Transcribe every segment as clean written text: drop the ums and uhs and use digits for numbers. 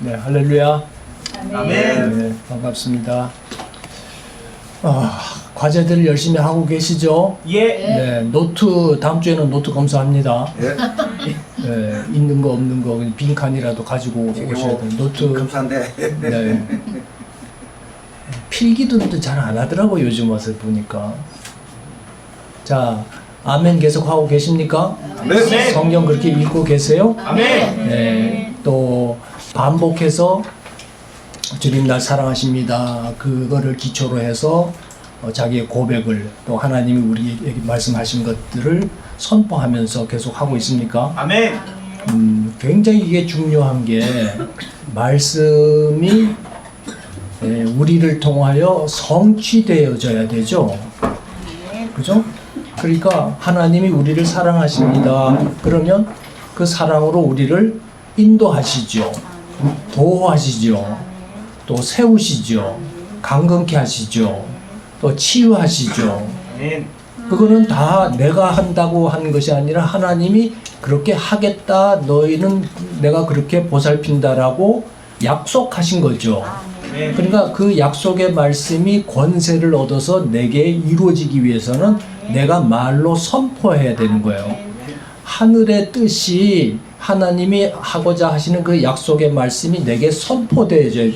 네, 할렐루야. 아멘. 네, 반갑습니다. 과제들을 열심히 하고 계시죠? 예. 네, 노트 다음 주에는 노트 검사합니다. 예. 네, 있는 거 없는 거 그냥 빈칸이라도 가지고 오셔야 돼요. 노트. 급사인데. 네. 필기들도 잘 안 하더라고 요즘 와서 보니까. 자, 아멘 계속 하고 계십니까? 네. 성경 그렇게 읽고 계세요? 아멘. 네. 또 반복해서 주님 날 사랑하십니다. 그거를 기초로 해서 자기의 고백을 또 하나님이 우리에게 말씀하신 것들을 선포하면서 계속 하고 있습니까? 아멘. 굉장히 이게 중요한 게 말씀이 우리를 통하여 성취되어져야 되죠. 그죠? 그러니까 하나님이 우리를 사랑하십니다. 그러면 그 사랑으로 우리를 인도하시죠. 보호하시죠. 또 세우시죠. 강건케 하시죠. 또 치유하시죠. 아멘. 그거는 다 내가 한다고 한 것이 아니라 하나님이 그렇게 하겠다. 너희는 내가 그렇게 보살핀다라고 약속하신 거죠. 아멘. 그러니까 그 약속의 말씀이 권세를 얻어서 내게 이루어지기 위해서는 내가 말로 선포해야 되는 거예요. 하늘의 뜻이 하나님이 하고자 하시는 그 약속의 말씀이 내게 선포되어져요.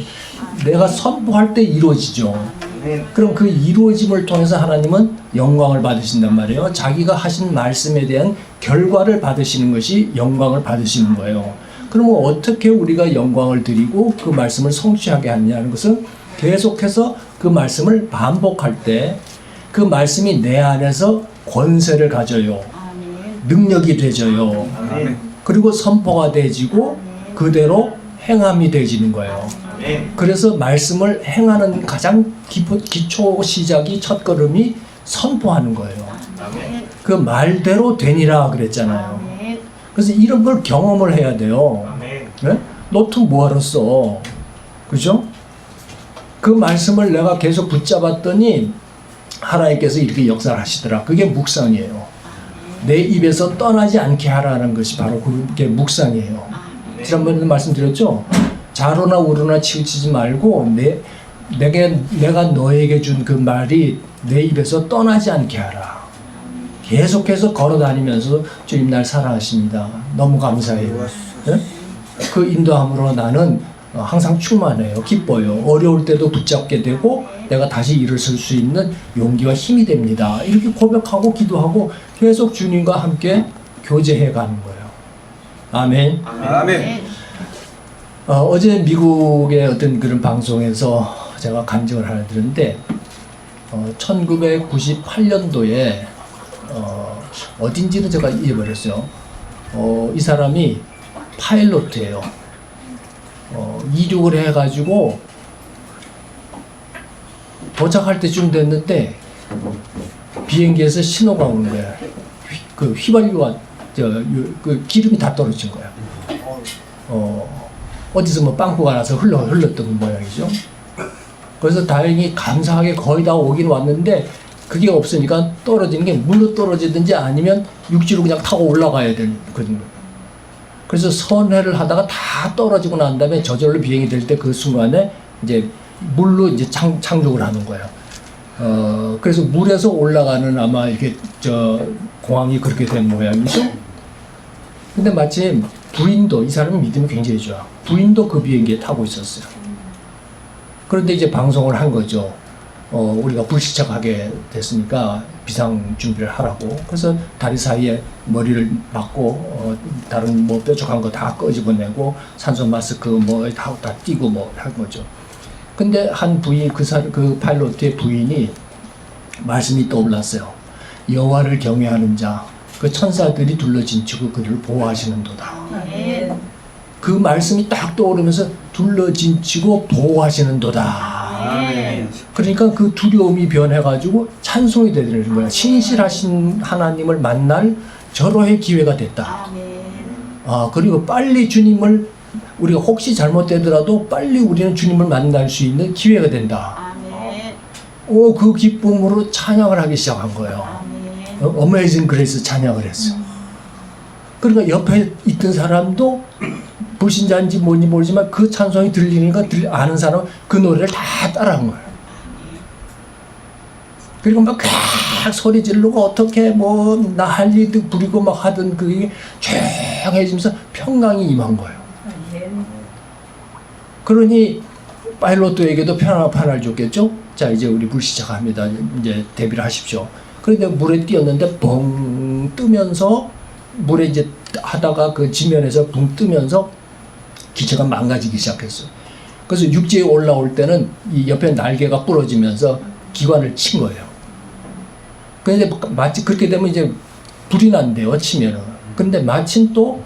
내가 선포할 때 이루어지죠. 아멘. 그럼 그 이루어짐을 통해서 하나님은 영광을 받으신단 말이에요. 자기가 하신 말씀에 대한 결과를 받으시는 것이 영광을 받으시는 거예요. 그러면 어떻게 우리가 영광을 드리고 그 말씀을 성취하게 하느냐는 것은 계속해서 그 말씀을 반복할 때 그 말씀이 내 안에서 권세를 가져요. 능력이 되져요. 아멘. 그리고 선포가 되지고 그대로 행함이 되지는 거예요. 아멘. 그래서 말씀을 행하는 가장 기초 시작이 첫걸음이 선포하는 거예요. 아멘. 그 말대로 되니라 그랬잖아요. 그래서 이런 걸 경험을 해야 돼요. 아멘. 네? 노트 뭐하러 써? 그죠? 그 말씀을 내가 계속 붙잡았더니 하나님께서 이렇게 역사를 하시더라. 그게 묵상이에요. 내 입에서 떠나지 않게 하라는 것이 바로 그게 묵상이에요. 지난번에도 말씀드렸죠? 좌로나 우로나 치우치지 말고 내가 너에게 준 그 말이 내 입에서 떠나지 않게 하라. 계속해서 걸어다니면서 주님 날 사랑하십니다. 너무 감사해요. 네? 그 인도함으로 나는 항상 충만해요. 기뻐요. 어려울 때도 붙잡게 되고 내가 다시 일어설 수 있는 용기와 힘이 됩니다. 이렇게 고백하고 기도하고 계속 주님과 함께 교제해 가는 거예요. 아멘. 아멘. 어제 미국의 어떤 그런 방송에서 제가 간증을 하나 들었는데 1998년도에 어딘지는 제가 잊어버렸어요. 이 사람이 파일로트예요. 이륙을 해가지고 도착할 때쯤 됐는데 비행기에서 신호가 오는 거야. 그 휘발유가 그 기름이 다 떨어진 거야. 어디서 뭐 빵꾸가 나서 흘렀던 모양이죠. 그래서 다행히 감사하게 거의 다 오긴 왔는데 그게 없으니까 떨어지는 게 물로 떨어지든지 아니면 육지로 그냥 타고 올라가야 되거든요. 그래서 선회를 하다가 다 떨어지고 난 다음에 저절로 비행이 될 때 그 순간에 이제 물로 이제 착륙을 하는 거예요. 그래서 물에서 올라가는 아마 이렇게 공항이 그렇게 된 모양이죠. 근데 마침 부인도 이 사람은 믿음이 굉장히 좋아. 부인도 그 비행기에 타고 있었어요. 그런데 이제 방송을 한 거죠. 우리가 불시착하게 됐으니까 비상 준비를 하라고. 그래서 다리 사이에 머리를 막고 다른 뭐 뾰족한 거 다 끄집어내고 산소 마스크 뭐 다 띄고 뭐 한 거죠. 근데 한 부인 그 파일럿의 부인이 말씀이 떠올랐어요. 여호와를 경외하는 자, 그 천사들이 둘러진치고 그들을 보호하시는도다. 그 말씀이 딱 떠오르면서 둘러진치고 보호하시는도다. 아멘. 그러니까 그 두려움이 변해가지고 찬송이 되는 거야. 신실하신 하나님을 만날 절호의 기회가 됐다. 그리고 빨리 주님을 우리가 혹시 잘못되더라도 빨리 우리는 주님을 만날 수 있는 기회가 된다. 그 기쁨으로 찬양을 하기 시작한 거예요. 어메이징 그레이스 찬양을 했어. 그러니까 옆에 있던 사람도 불신자인지 뭔지 모르지만 그 찬송이 들리니까 아는 사람은 그 노래를 다 따라한 거예요. 그리고 막 소리 지르고 어떻게 뭐 난리도 부리고 막 하던 그게 조용해지면서 평강이 임한 거예요. 그러니 파일럿에게도 편안을 줬겠죠. 자 이제 우리 물 시작합니다. 이제 대비를 하십시오. 그런데 물에 뛰었는데 벙 뜨면서 물에 이제 하다가 그 지면에서 붕 뜨면서 기체가 망가지기 시작했어요. 그래서 육지에 올라올 때는 이 옆에 날개가 부러지면서 기관을 친 거예요. 근데 마치 그렇게 되면 이제 불이 난대요, 치면은. 근데 마침 또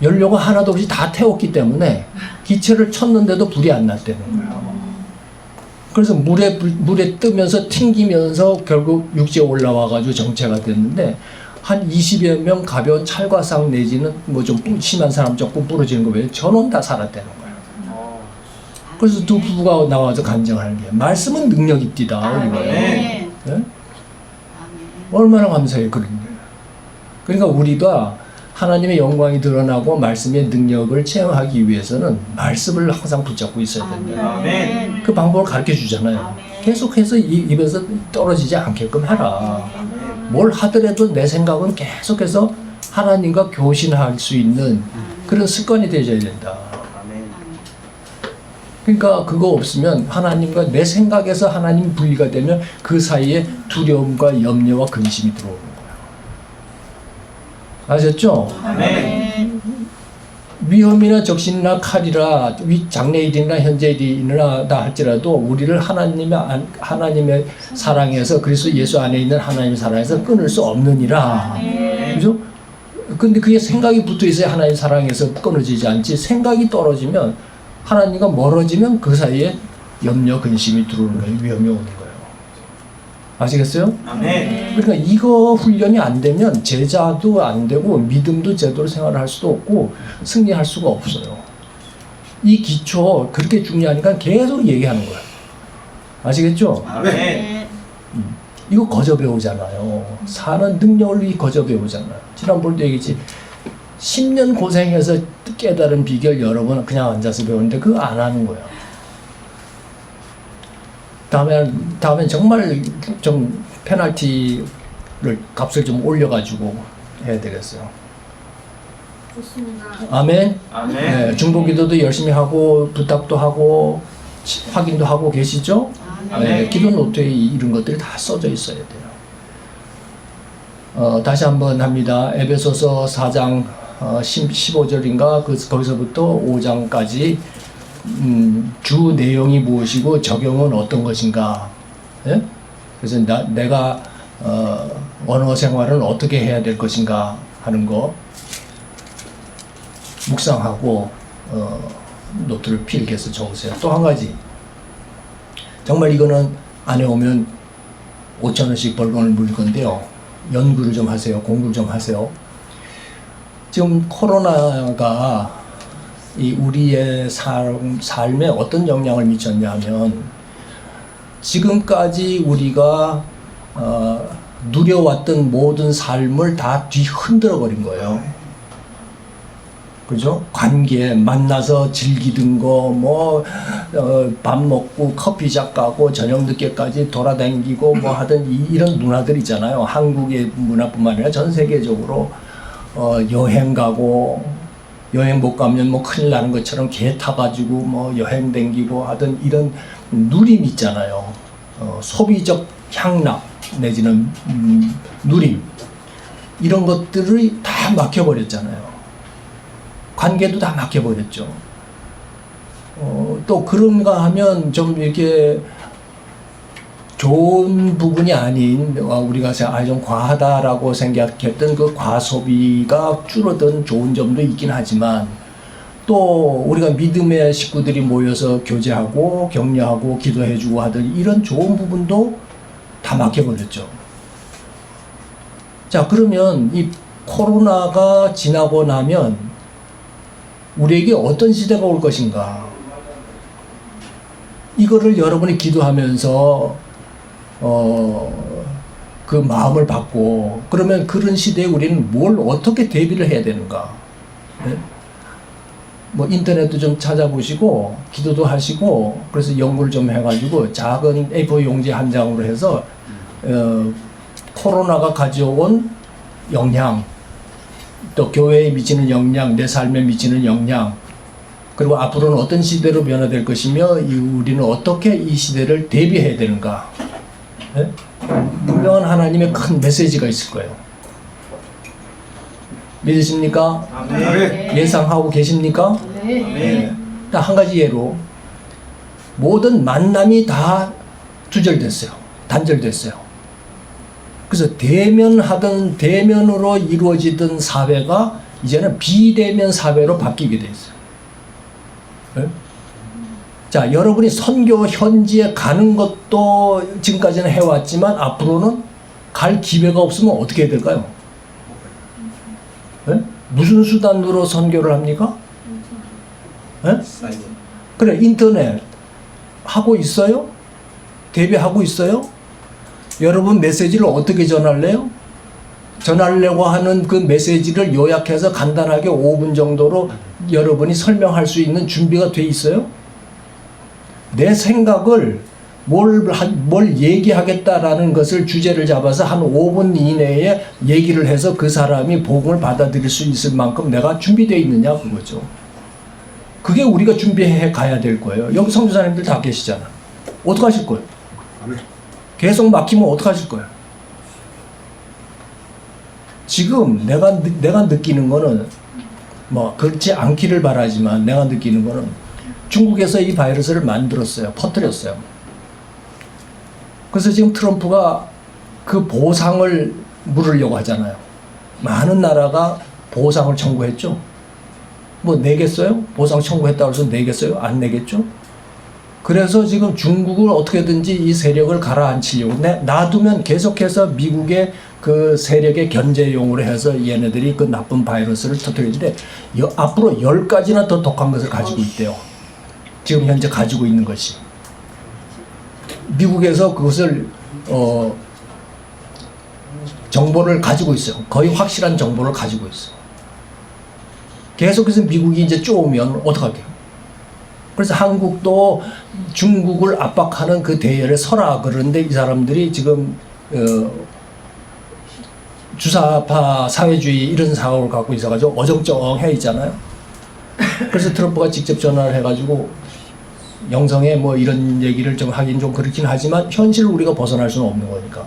연료가 하나도 없이 다 태웠기 때문에 기체를 쳤는데도 불이 안 났다는 거예요. 그래서 물에 뜨면서 튕기면서 결국 육지에 올라와가지고 정체가 됐는데 한 20여 명 가벼운 찰과상 내지는 뭐 좀 심한 사람 조금 부러지는 거 외에 전원 다 살았다는 거예요. 그래서 두 부부가 나와서 간증하는 게 말씀은 능력 있디다 이거예요. 네? 얼마나 감사해요 그런 게. 그러니까 우리가 하나님의 영광이 드러나고 말씀의 능력을 체험하기 위해서는 말씀을 항상 붙잡고 있어야 됩니다. 그 방법을 가르쳐 주잖아요. 계속해서 입에서 떨어지지 않게끔 해라. 뭘 하더라도 내 생각은 계속해서 하나님과 교신할 수 있는 그런 습관이 되어야 된다. 그러니까 그거 없으면 하나님과 내 생각에서 하나님 분리가 되면 그 사이에 두려움과 염려와 근심이 들어오는 거예요. 아셨죠? 위험이나 적신이나 칼이라 장래일이나 현재일이나 다 할지라도 우리를 하나님의 사랑에서 그리스도 예수 안에 있는 하나님의 사랑에서 끊을 수 없느니라. 그죠? 근데 그게 생각이 붙어 있어야 하나님의 사랑에서 끊어지지 않지. 생각이 떨어지면 하나님과 멀어지면 그 사이에 염려, 근심이 들어오는 거예요. 위험이 오는 거예요. 아시겠어요? 그러니까 이거 훈련이 안 되면 제자도 안 되고 믿음도 제대로 생활을 할 수도 없고 승리할 수가 없어요. 이 기초 그렇게 중요하니까 계속 얘기하는 거예요. 아시겠죠? 이거 거저 배우잖아요. 사는 능력을 거저 배우잖아요. 지난번에도 얘기했지. 10년 고생해서 깨달은 비결 여러분 그냥 앉아서 배우는데 그거 안 하는 거야. 다음엔 정말 좀 페널티를 값을 좀 올려가지고 해야 되겠어요. 좋습니다. 아멘. 네, 중보기도도 열심히 하고 부탁도 하고 확인도 하고 계시죠? 네, 기도 노트에 이런 것들이 다 써져 있어야 돼요. 다시 한번 합니다. 에베소서 4장 15절인가 거기서부터 5장까지 주 내용이 무엇이고 적용은 어떤 것인가. 예? 그래서 내가 언어 생활은 어떻게 해야 될 것인가 하는 거 묵상하고 노트를 필기해서 적으세요. 또 한 가지 정말 이거는 안 해오면 5,000원씩 벌금을 물릴 건데요. 연구를 좀 하세요. 공부를 좀 하세요. 지금 코로나가 이 우리의 삶에 어떤 영향을 미쳤냐 하면 지금까지 우리가 누려왔던 모든 삶을 다 뒤흔들어 버린 거예요. 그죠? 관계, 만나서 즐기던 거, 밥 먹고 커피숍 가고 저녁 늦게까지 돌아다니고 뭐 하던 이런 문화들 있잖아요. 한국의 문화뿐만 아니라 전 세계적으로 여행 가고 여행 못 가면 뭐 큰일 나는 것처럼 개 타가지고 뭐 여행 댕기고 하던 이런 누림 있잖아요. 소비적 향락 내지는 누림 이런 것들이 다 막혀버렸잖아요. 관계도 다 막혀버렸죠. 또 그런가 하면 좀 이렇게 좋은 부분이 아닌 우리가 좀 과하다라고 생각했던 그 과소비가 줄어든 좋은 점도 있긴 하지만 또 우리가 믿음의 식구들이 모여서 교제하고 격려하고 기도해주고 하던 이런 좋은 부분도 다 막혀버렸죠. 자, 그러면 이 코로나가 지나고 나면 우리에게 어떤 시대가 올 것인가? 이거를 여러분이 기도하면서 그 마음을 받고 그러면 그런 시대에 우리는 뭘 어떻게 대비를 해야 되는가? 네? 뭐 인터넷도 좀 찾아보시고 기도도 하시고 그래서 연구를 좀 해가지고 작은 A4 용지 한 장으로 해서 코로나가 가져온 영향, 또 교회에 미치는 영향, 내 삶에 미치는 영향, 그리고 앞으로는 어떤 시대로 변화될 것이며 우리는 어떻게 이 시대를 대비해야 되는가. 네? 분명한 하나님의 큰 메시지가 있을 거예요. 믿으십니까? 네. 예상하고 계십니까? 네. 딱 한 가지 예로 모든 만남이 다 두절됐어요. 단절됐어요. 그래서 대면하던 대면으로 이루어지던 사회가 이제는 비대면 사회로 바뀌게 돼 있어요. 네? 자, 여러분이 선교 현지에 가는 것도 지금까지는 해왔지만 앞으로는 갈 기회가 없으면 어떻게 해야 될까요? 네? 무슨 수단으로 선교를 합니까? 네? 그래, 인터넷 하고 있어요? 대비하고 있어요? 여러분 메시지를 어떻게 전할래요? 전하려고 하는 그 메시지를 요약해서 간단하게 5분 정도로 여러분이 설명할 수 있는 준비가 돼 있어요? 내 생각을 뭘 얘기하겠다라는 것을 주제를 잡아서 한 5분 이내에 얘기를 해서 그 사람이 복음을 받아들일 수 있을 만큼 내가 준비되어 있느냐 그거죠. 그게 우리가 준비해 가야 될 거예요. 여기 선교사님들 다 계시잖아. 어떡하실 거예요? 계속 막히면 어떡하실 거예요? 지금 내가 느끼는 거는 뭐 그렇지 않기를 바라지만 내가 느끼는 거는 중국에서 이 바이러스를 만들었어요. 퍼뜨렸어요. 그래서 지금 트럼프가 그 보상을 물으려고 하잖아요. 많은 나라가 보상을 청구했죠. 뭐 내겠어요? 보상 청구했다고 해서 내겠어요? 안 내겠죠? 그래서 지금 중국을 어떻게든지 이 세력을 가라앉히려고 놔두면 계속해서 미국의 그 세력의 견제용으로 해서 얘네들이 그 나쁜 바이러스를 터뜨리는데 앞으로 10가지나 더 독한 것을 가지고 있대요. 지금 현재 가지고 있는 것이. 미국에서 그것을 정보를 가지고 있어요. 거의 확실한 정보를 가지고 있어요. 계속해서 미국이 이제 쪼으면 어떡할게요? 그래서 한국도 중국을 압박하는 그 대열에 서라 그러는데 이 사람들이 지금 주사파 사회주의 이런 사고를 갖고 있어가지고 어정쩡해 있잖아요. 그래서 트럼프가 직접 전화를 해가지고 영성에 뭐 이런 얘기를 좀 하긴 좀 그렇긴 하지만 현실을 우리가 벗어날 수는 없는 거니까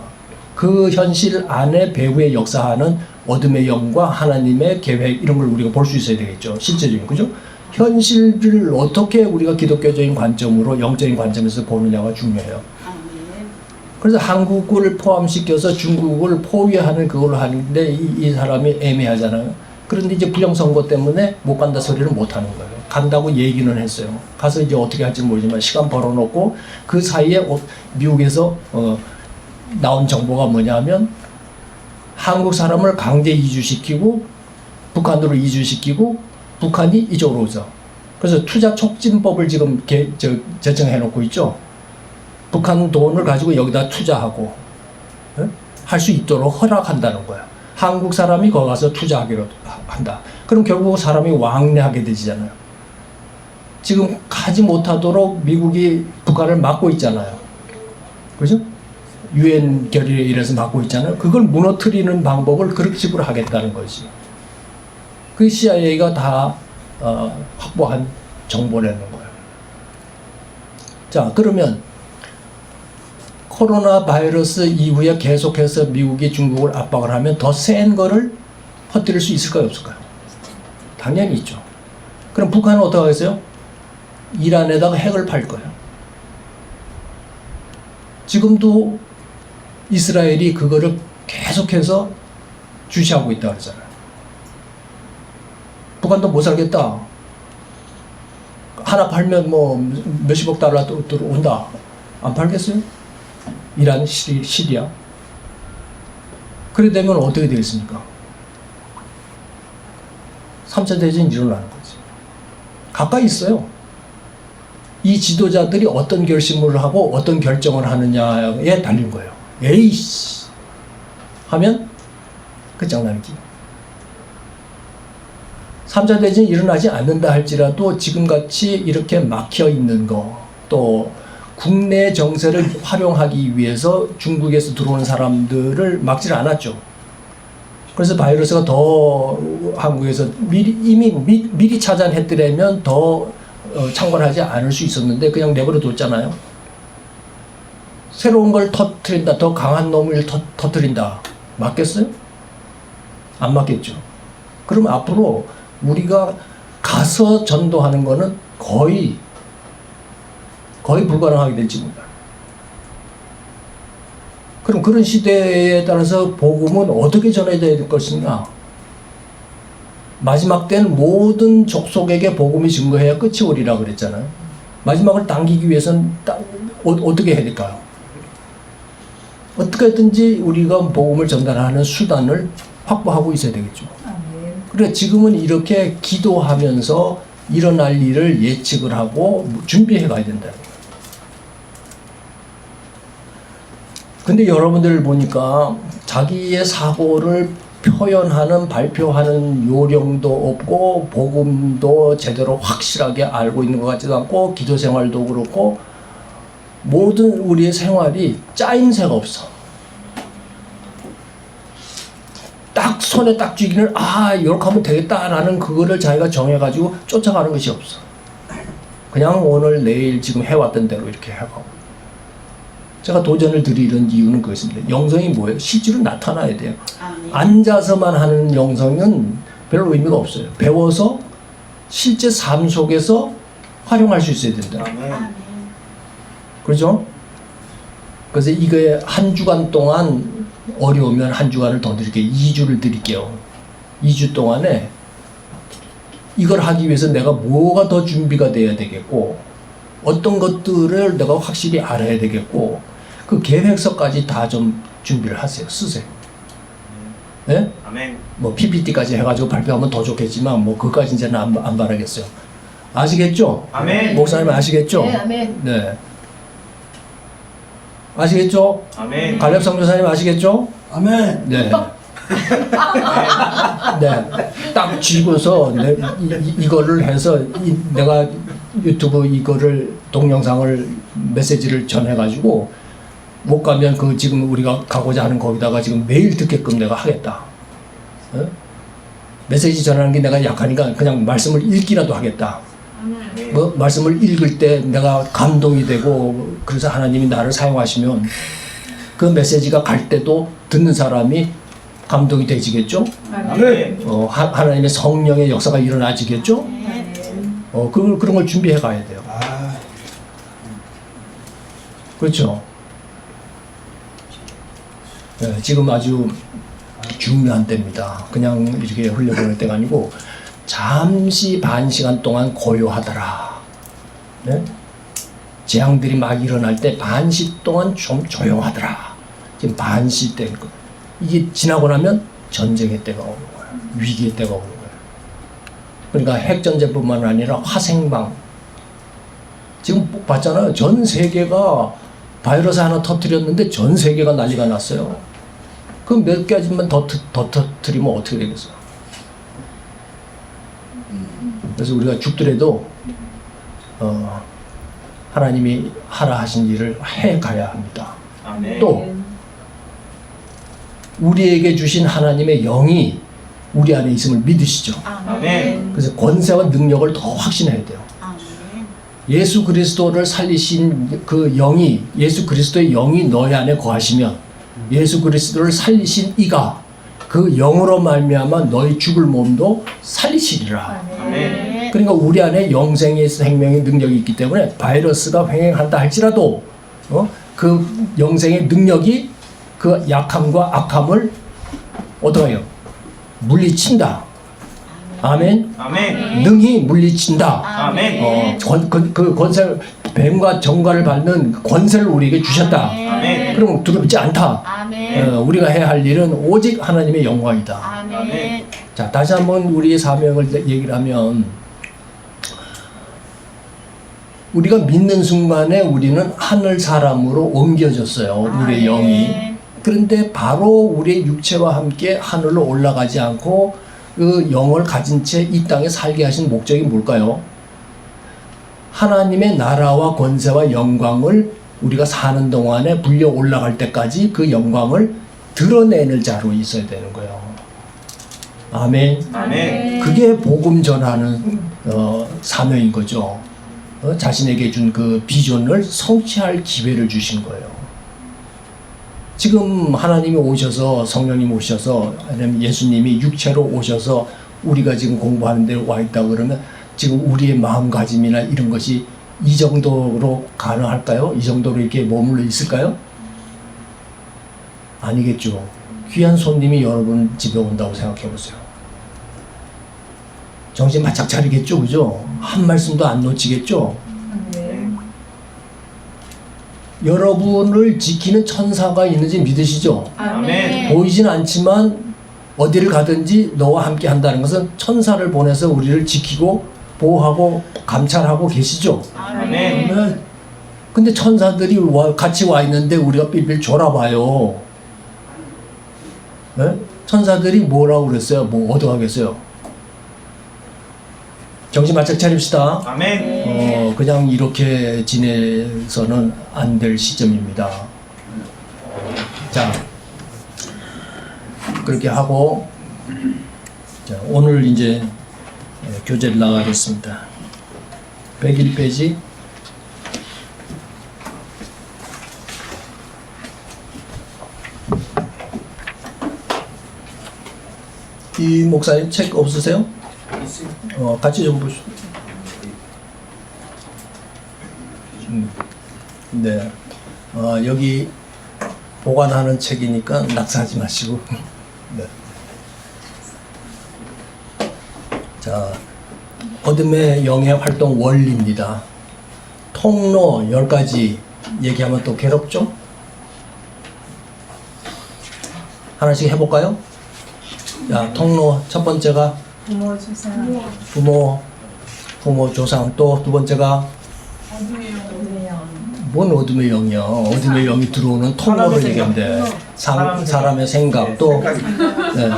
그 현실 안에 배후에 역사하는 어둠의 영과 하나님의 계획 이런 걸 우리가 볼 수 있어야 되겠죠. 실제적인 그죠? 현실을 어떻게 우리가 기독교적인 관점으로 영적인 관점에서 보느냐가 중요해요. 그래서 한국을 포함시켜서 중국을 포위하는 그걸로 하는데 이 사람이 애매하잖아요. 그런데 이제 부정선거 때문에 못 간다 소리를 못 하는 거예요. 간다고 얘기는 했어요. 가서 이제 어떻게 할지 모르지만 시간 벌어놓고 그 사이에 미국에서 나온 정보가 뭐냐면 한국 사람을 강제 이주시키고 북한으로 이주시키고 북한이 이쪽으로 오죠. 그래서 투자 촉진법을 지금 제정해 놓고 있죠. 북한 돈을 가지고 여기다 투자하고 할 수 있도록 허락한다는 거예요. 한국 사람이 거기 가서 투자하기로 한다. 그럼 결국 사람이 왕래하게 되잖아요. 지금 가지 못하도록 미국이 북한을 막고 있잖아요. 그죠? 유엔 결의에 이래서 막고 있잖아요. 그걸 무너뜨리는 방법을 그런 식으로 하겠다는 거지. 그 CIA가 다 확보한 정보라는 거예요. 자, 그러면 코로나 바이러스 이후에 계속해서 미국이 중국을 압박을 하면 더 센 거를 퍼뜨릴 수 있을까요, 없을까요? 당연히 있죠. 그럼 북한은 어떻게 하겠어요? 이란에다가 핵을 팔 거예요. 지금도 이스라엘이 그거를 계속해서 주시하고 있다고 그러잖아요. 북한도 못 살겠다. 하나 팔면 뭐 몇십억 달러 들어온다. 안 팔겠어요? 이란, 시리아. 그래 되면 어떻게 되겠습니까? 3차 대전이 일어나는 거지. 가까이 있어요. 이 지도자들이 어떤 결심을 하고 어떤 결정을 하느냐에 달린 거예요. 에이씨 하면 끝장나는 길. 3차 대전이 일어나지 않는다 할지라도 지금같이 이렇게 막혀 있는 거, 또 국내 정세를 활용하기 위해서 중국에서 들어오는 사람들을 막질 않았죠. 그래서 바이러스가 더 한국에서 미리 차단했더라면 더 창궐하지 않을 수 있었는데 그냥 내버려 뒀잖아요. 새로운 걸 터뜨린다, 더 강한 놈을 터뜨린다. 맞겠어요? 안 맞겠죠. 그럼 앞으로 우리가 가서 전도하는 거는 거의 불가능하게 될지 몰라요. 그럼 그런 시대에 따라서 복음은 어떻게 전해져야 될 것인가? 마지막 때는 모든 족속에게 복음이 증거해야 끝이 오리라 그랬잖아요. 마지막을 당기기 위해서는 어떻게 해야 될까요? 어떻게든지 우리가 복음을 전달하는 수단을 확보하고 있어야 되겠죠. 그래 지금은 이렇게 기도하면서 일어날 일을 예측을 하고 준비해 가야 된다. 근데 여러분들 보니까 자기의 사고를 표현하는, 발표하는 요령도 없고 복음도 제대로 확실하게 알고 있는 것 같지도 않고 기도 생활도 그렇고 모든 우리의 생활이 짜임새가 없어. 딱 손에 딱 쥐기는 이렇게 하면 되겠다라는 그거를 자기가 정해가지고 쫓아가는 것이 없어. 그냥 오늘 내일 지금 해왔던 대로 이렇게 해가고. 제가 도전을 드리는 이유는 그것입니다. 영성이 뭐예요? 실제로 나타나야 돼요. 앉아서만 하는 영성은 별로 의미가 없어요. 배워서 실제 삶 속에서 활용할 수 있어야 된다. 그렇죠? 그래서 이거에 한 주간 동안 어려우면 한 주간을 더 드릴게요. 2주를 드릴게요. 2주 동안에 이걸 하기 위해서 내가 뭐가 더 준비가 돼야 되겠고 어떤 것들을 내가 확실히 알아야 되겠고 그 계획서까지 다 좀 준비를 하세요. 쓰세요. 네? 아멘. 뭐 PPT까지 해가지고 발표하면 더 좋겠지만 뭐 그까지 이제는 안 바라겠어요. 아시겠죠? 아멘. 목사님 아시겠죠? 네, 아멘. 네. 아시겠죠? 아멘. 갈렙 선교사님 아시겠죠? 아멘. 네. 네. 딱 쥐고서 이거를 해서 내가 유튜브 이거를 동영상을 메시지를 전해가지고 못 가면 그 지금 우리가 가고자 하는 거기다가 지금 매일 듣게끔 내가 하겠다. 어? 메시지 전하는 게 내가 약하니까 그냥 말씀을 읽기라도 하겠다. 뭐 말씀을 읽을 때 내가 감동이 되고 그래서 하나님이 나를 사용하시면 그 메시지가 갈 때도 듣는 사람이 감동이 되지겠죠? 아멘. 하나님의 성령의 역사가 일어나지겠죠? 그런 걸 준비해 가야 돼요. 그렇죠? 네, 지금 아주 중요한 때입니다. 그냥 이렇게 흘려보낼 때가 아니고 잠시 반 시간 동안 고요하더라. 네? 재앙들이 막 일어날 때 반시 동안 좀 조용하더라. 지금 반시 때일 거예요. 이게 지나고 나면 전쟁의 때가 오는 거예요. 위기의 때가 오는 거예요. 그러니까 핵전쟁뿐만 아니라 화생방. 지금 봤잖아요. 전 세계가 바이러스 하나 터뜨렸는데 전 세계가 난리가 났어요. 그럼 몇 가지만 더 터뜨리면 어떻게 되겠어요? 그래서 우리가 죽더라도 하나님이 하라 하신 일을 해가야 합니다. 아멘. 또 우리에게 주신 하나님의 영이 우리 안에 있음을 믿으시죠. 아멘. 그래서 권세와 능력을 더 확신해야 돼요. 예수 그리스도를 살리신 그 영이, 예수 그리스도의 영이 너희 안에 거하시면 예수 그리스도를 살리신 이가 그 영으로 말미암아 너희 죽을 몸도 살리시리라. 아멘. 그러니까 우리 안에 영생의 생명의 능력이 있기 때문에 바이러스가 횡행한다 할지라도 그 영생의 능력이 그 약함과 악함을 어떻게 해요? 물리친다. 아멘. 아멘. 능히 물리친다. 아멘. 그 권세, 뱀과 정갈을 밟는 권세를 우리에게 주셨다. 아멘. 그럼 두렵지 않다. 우리가 해야 할 일은 오직 하나님의 영광이다. 아멘. 자, 다시 한번 우리의 사명을 얘기를 하면 우리가 믿는 순간에 우리는 하늘 사람으로 옮겨졌어요. 우리의 영이. 그런데 바로 우리의 육체와 함께 하늘로 올라가지 않고 그 영을 가진 채 이 땅에 살게 하신 목적이 뭘까요? 하나님의 나라와 권세와 영광을 우리가 사는 동안에 불려 올라갈 때까지 그 영광을 드러내는 자로 있어야 되는 거예요. 아멘. 아멘. 그게 복음 전하는 사명인 거죠. 자신에게 준 그 비전을 성취할 기회를 주신 거예요. 지금 하나님이 오셔서 성령님 오셔서 아니면 예수님이 육체로 오셔서 우리가 지금 공부하는 데 와 있다 그러면 지금 우리의 마음가짐이나 이런 것이 이 정도로 가능할까요? 이 정도로 이렇게 머물러 있을까요? 아니겠죠. 귀한 손님이 여러분 집에 온다고 생각해 보세요. 정신 바짝 차리겠죠, 그죠? 한 말씀도 안 놓치겠죠? 여러분을 지키는 천사가 있는지 믿으시죠? 아멘. 보이진 않지만 어디를 가든지 너와 함께 한다는 것은 천사를 보내서 우리를 지키고 보호하고 감찰하고 계시죠? 아멘. 네. 근데 천사들이 같이 와 있는데 우리가 삘삘 졸아봐요. 네? 천사들이 뭐라고 그랬어요? 뭐 얻어가겠어요? 정신 바짝 차립시다. 아멘. 그냥 이렇게 지내서는 안 될 시점입니다. 자, 그렇게 하고, 자, 오늘 이제 교재를 나가겠습니다. 101페이지. 이 목사님 책 없으세요? 같이 좀 보시죠. 네. 여기 보관하는 책이니까 낙사하지 마시고. 네. 자, 어둠의 영의 활동 원리입니다. 통로 10가지 얘기하면 또 괴롭죠? 하나씩 해볼까요? 자, 통로 첫 번째가 부모 조상 부모 조상. 또 두 번째가 뭔 어둠의 영이야? 어둠의 영이 들어오는 통로를 얘기하면 돼. 사람의 생각. 또 네.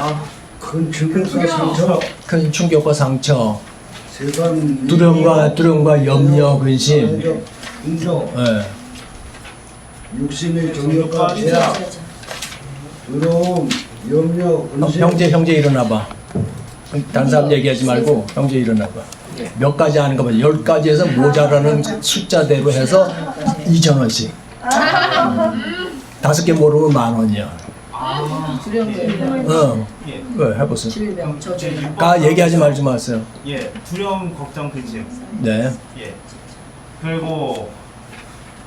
큰 충격과 상처, 큰 충격과 상처, 세상 두려움과 염려, 근심, 분노, 네. 육신의 정욕과 죄악, 두려움, 염려, 근심, 형제 일어나봐. 다른 사람 얘기하지 말고 형제 일어나봐. 몇 가지 하는 거 봐. 10가지에서 모자라는 숫자대로 해서 2,000원씩. 5개 모르면 10,000원이야. 그래, 해보세요. 얘기하지 말지 마세요. 예. 두려움, 걱정, 근심. 네. 예. 그리고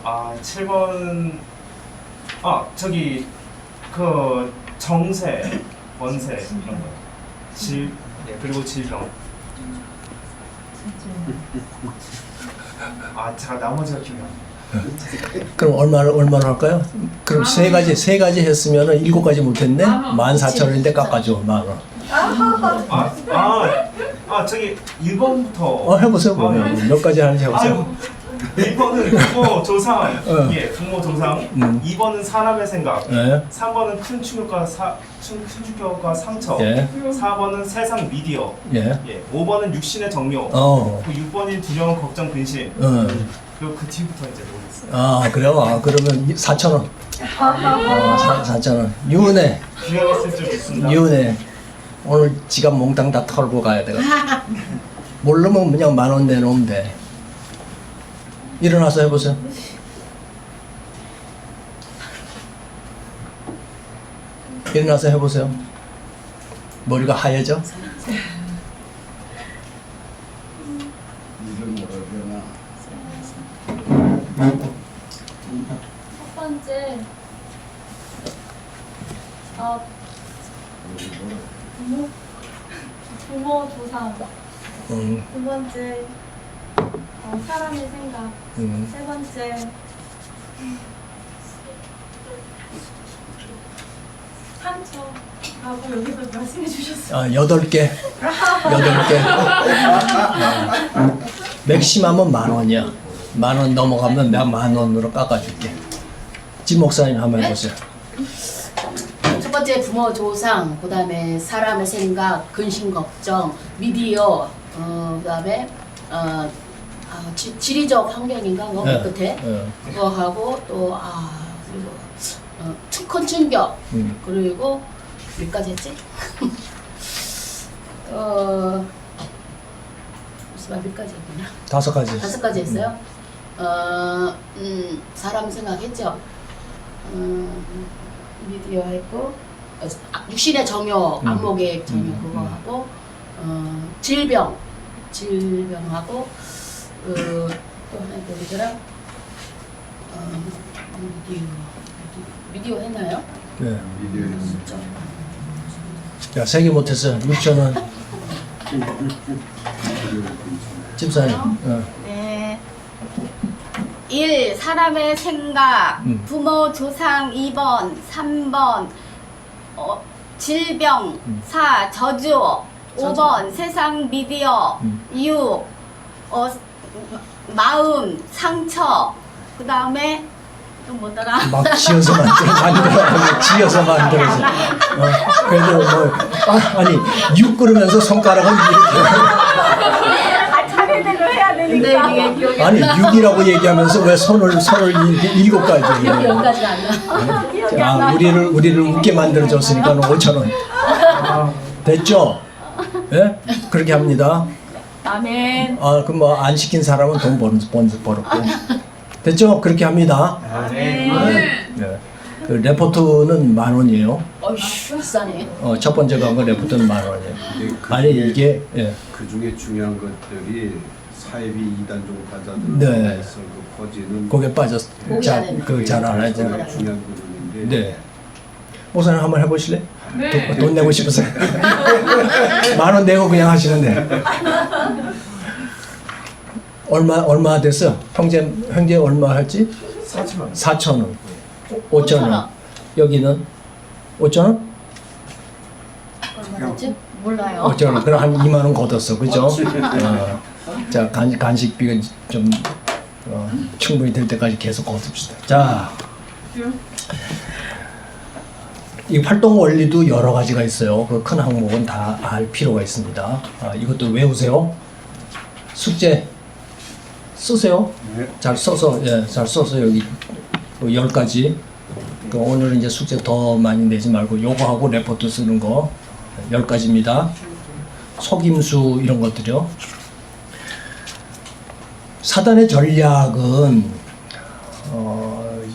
7번 저기 그 정세, 번세 이런 거. 그리고 질병. 제가 나머지가 기억이 안 나요. 그럼 얼마나 할까요? 그럼 세 가지 했으면은 7가지 못했네? 14,000원인데 깎아줘, 10,000원. 저기 1번부터 해보세요, 그러면. 몇 가지 하는지 해보세요. 1번은 부모 조상, 예, 부모 조상. 2번은 사람의 생각. 네. 3번은 큰 충격과 상처. 예. 4번은 세상 미디어. 예. 예. 5번은 육신의 정욕. 6번이 두려움, 걱정, 근심. 그리고 그 뒤부터 이제 모르겠어요. 그래요? 그러면 4,000원. 4,000원. 유은혜. 귀하게 쓸 줄 믿습니다. 유은혜. 오늘 지갑 몽땅 다 털고 가야 돼. 모르면 그냥 10,000원 내놓으면 돼. 일어나서 해보세요. 일어나서 해보세요. 머리가 하얘져? 첫 번째, 부모 조상. 두 번째, 사람의 생각. 세 번째, 상처라고 여기서 말씀해 주셨어요. 8개. 8개. 맥시멈은 10,000원이야. 10,000원 넘어가면 내가 10,000원으로 깎아줄게. 지 목사님 한번 해보세요. 첫 번째 부모 조상, 그다음에 사람의 생각, 근심 걱정, 미디어, 그다음에 지리적 환경인가 뭐 끝에 그거 하고 또 그리고 특권 충격 그리고 몇까지 했지? 무슨 몇까지 했구나. 5가지. 5가지 했어요. 사람 생각했죠. 미디어 했고 육신의 정욕, 안목의 정욕 그거 하고 질병하고 또 하나 뭐더라? 미디어 했나요? 네. 미디어 진짜. 야, 3개 못했어. 6천원. 집사님. 네. 1. 사람의 생각. 부모 조상 2번. 3번. 질병. 4. 저주. 5번. 세상 미디어. 6. 마음. 상처. 그 다음에 또 뭐더라? 막 지어서 지어서 만들어서. 그래도 뭐, 아니, 6 그러면서 손가락은 이렇게. 차례대로 해야 근데 되니까. 이게 기억이 아니, 6이라고 얘기하면서 왜 손을 7가지. 기억이 여기까지가 안 나. 자, 우리를 웃게 만들어줬으니까 5천원. 됐죠? 예? 그렇게 합니다. 아멘. 그럼 뭐 안 시킨 사람은 돈 벌었고. 됐죠? 그렇게 합니다. 네. 그 레포트는 10,000원이에요. 어이씨, 비싸네. 첫 번째 간 거 레포트는 10,000원이에요. 아니 이게 그 중에 중요한 것들이 사회비 2단 정도 받아들고 네. 해서 그 퍼지는 거기에 빠졌어. 잘 알아야 돼. 중요한 부분인데 네. 목사님 한번 해보실래? 돈 내고 싶으세요? 10,000원 내고 그냥 하시는데. 얼마 됐어? 형제 얼마 할지? 4,000원. 5,000원. 여기는 5,000원? 얼마였지? 몰라요. 5,000원. 그럼 한 20,000원 걷었어. 그죠? 자, 간식비가 좀 충분히 될 때까지 계속 걷읍시다. 자, 이 활동 원리도 여러 가지가 있어요. 그 큰 항목은 다 알 필요가 있습니다. 이것도 외우세요. 숙제 쓰세요. 잘 써서 잘 써서 여기 10가지. 오늘은 이제 숙제 더 많이 내지 말고 요거하고 레포트 쓰는 거 10가지입니다. 속임수 이런 것들이요. 사단의 전략은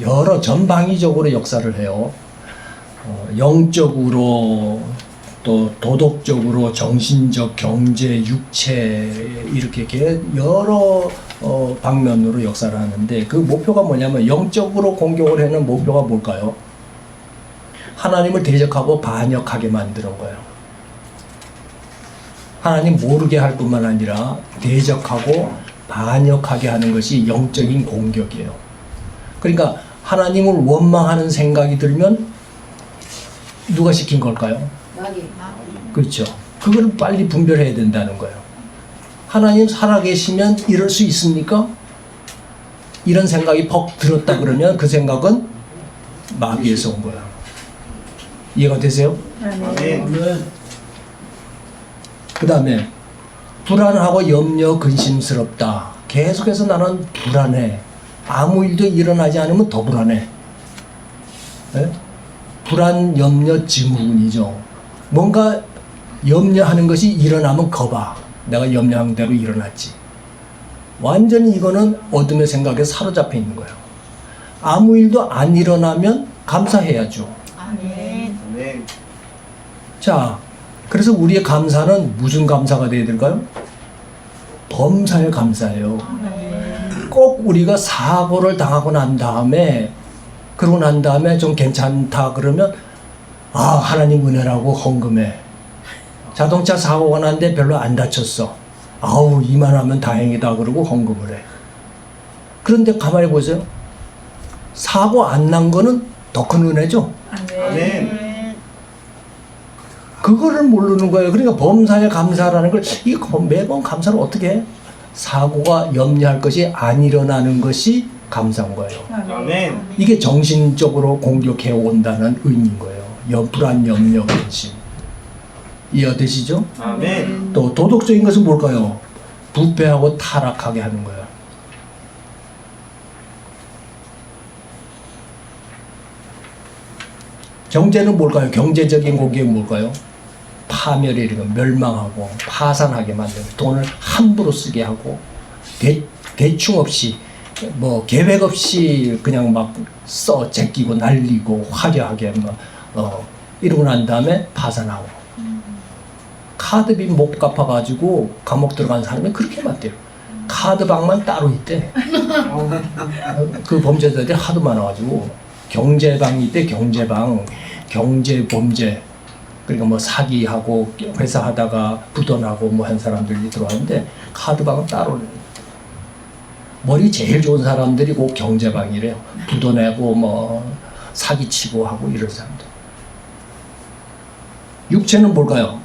여러 전방위적으로 역사를 해요. 영적으로 또 도덕적으로 정신적, 경제, 육체 이렇게 여러 방면으로 역사를 하는데 그 목표가 뭐냐면 영적으로 공격을 하는 목표가 뭘까요? 하나님을 대적하고 반역하게 만드는 거예요. 하나님 모르게 할 뿐만 아니라 대적하고 반역하게 하는 것이 영적인 공격이에요. 그러니까 하나님을 원망하는 생각이 들면 누가 시킨 걸까요? 마귀. 그렇죠. 그걸 빨리 분별해야 된다는 거예요. 하나님 살아계시면 이럴 수 있습니까? 이런 생각이 퍽 들었다 그러면 그 생각은 마귀에서 온 거야. 이해가 되세요? 그 다음에 불안하고 염려 근심스럽다. 계속해서 나는 불안해. 아무 일도 일어나지 않으면 더 불안해. 네? 불안, 염려, 증후군이죠. 뭔가 염려하는 것이 일어나면 거봐. 내가 염려한 대로 일어났지. 완전히 이거는 어둠의 생각에 사로잡혀 있는 거예요. 아무 일도 안 일어나면 감사해야죠. 아멘. 자, 그래서 우리의 감사는 무슨 감사가 돼야 될까요? 범사에 감사해요. 꼭 우리가 사고를 당하고 난 다음에 그러고 난 다음에 좀 괜찮다 그러면 하나님 은혜라고 헌금해. 자동차 사고가 났는데 별로 안 다쳤어. 이만하면 다행이다 그러고 헌금을 해. 그런데 가만히 보세요. 사고 안 난 거는 더 큰 은혜죠. 아멘. 그거를 모르는 거예요. 그러니까 범사에 감사라는 걸 매번 감사를 어떻게 해? 사고가 염려할 것이 안 일어나는 것이 감사인 거예요. 아멘. 이게 정신적으로 공격해 온다는 의미인 거예요. 불안, 염려, 근심. 이해되시죠? 아멘. 또 도덕적인 것은 뭘까요? 부패하고 타락하게 하는 거예요. 경제는 뭘까요? 경제적인 공격은 뭘까요? 파멸에 이르고 멸망하고 파산하게 만드는, 돈을 함부로 쓰게 하고 대충 없이 뭐 계획 없이 그냥 막 제끼고 날리고 화려하게 이러고 난 다음에 파산하고, 카드비 못 갚아가지고 감옥 들어간 사람이 그렇게 많대요. 카드방만 따로 있대. 그 범죄자들이 하도 많아가지고 경제방이 있대. 경제방, 경제범죄. 그러니까 뭐 사기하고 회사 하다가 부도나고 뭐 한 사람들이 들어왔는데 카드방은 따로. 머리 제일 좋은 사람들이 꼭 경제방이래요. 부도내고 뭐 사기치고 하고 이런 사람들. 육체는 뭘까요?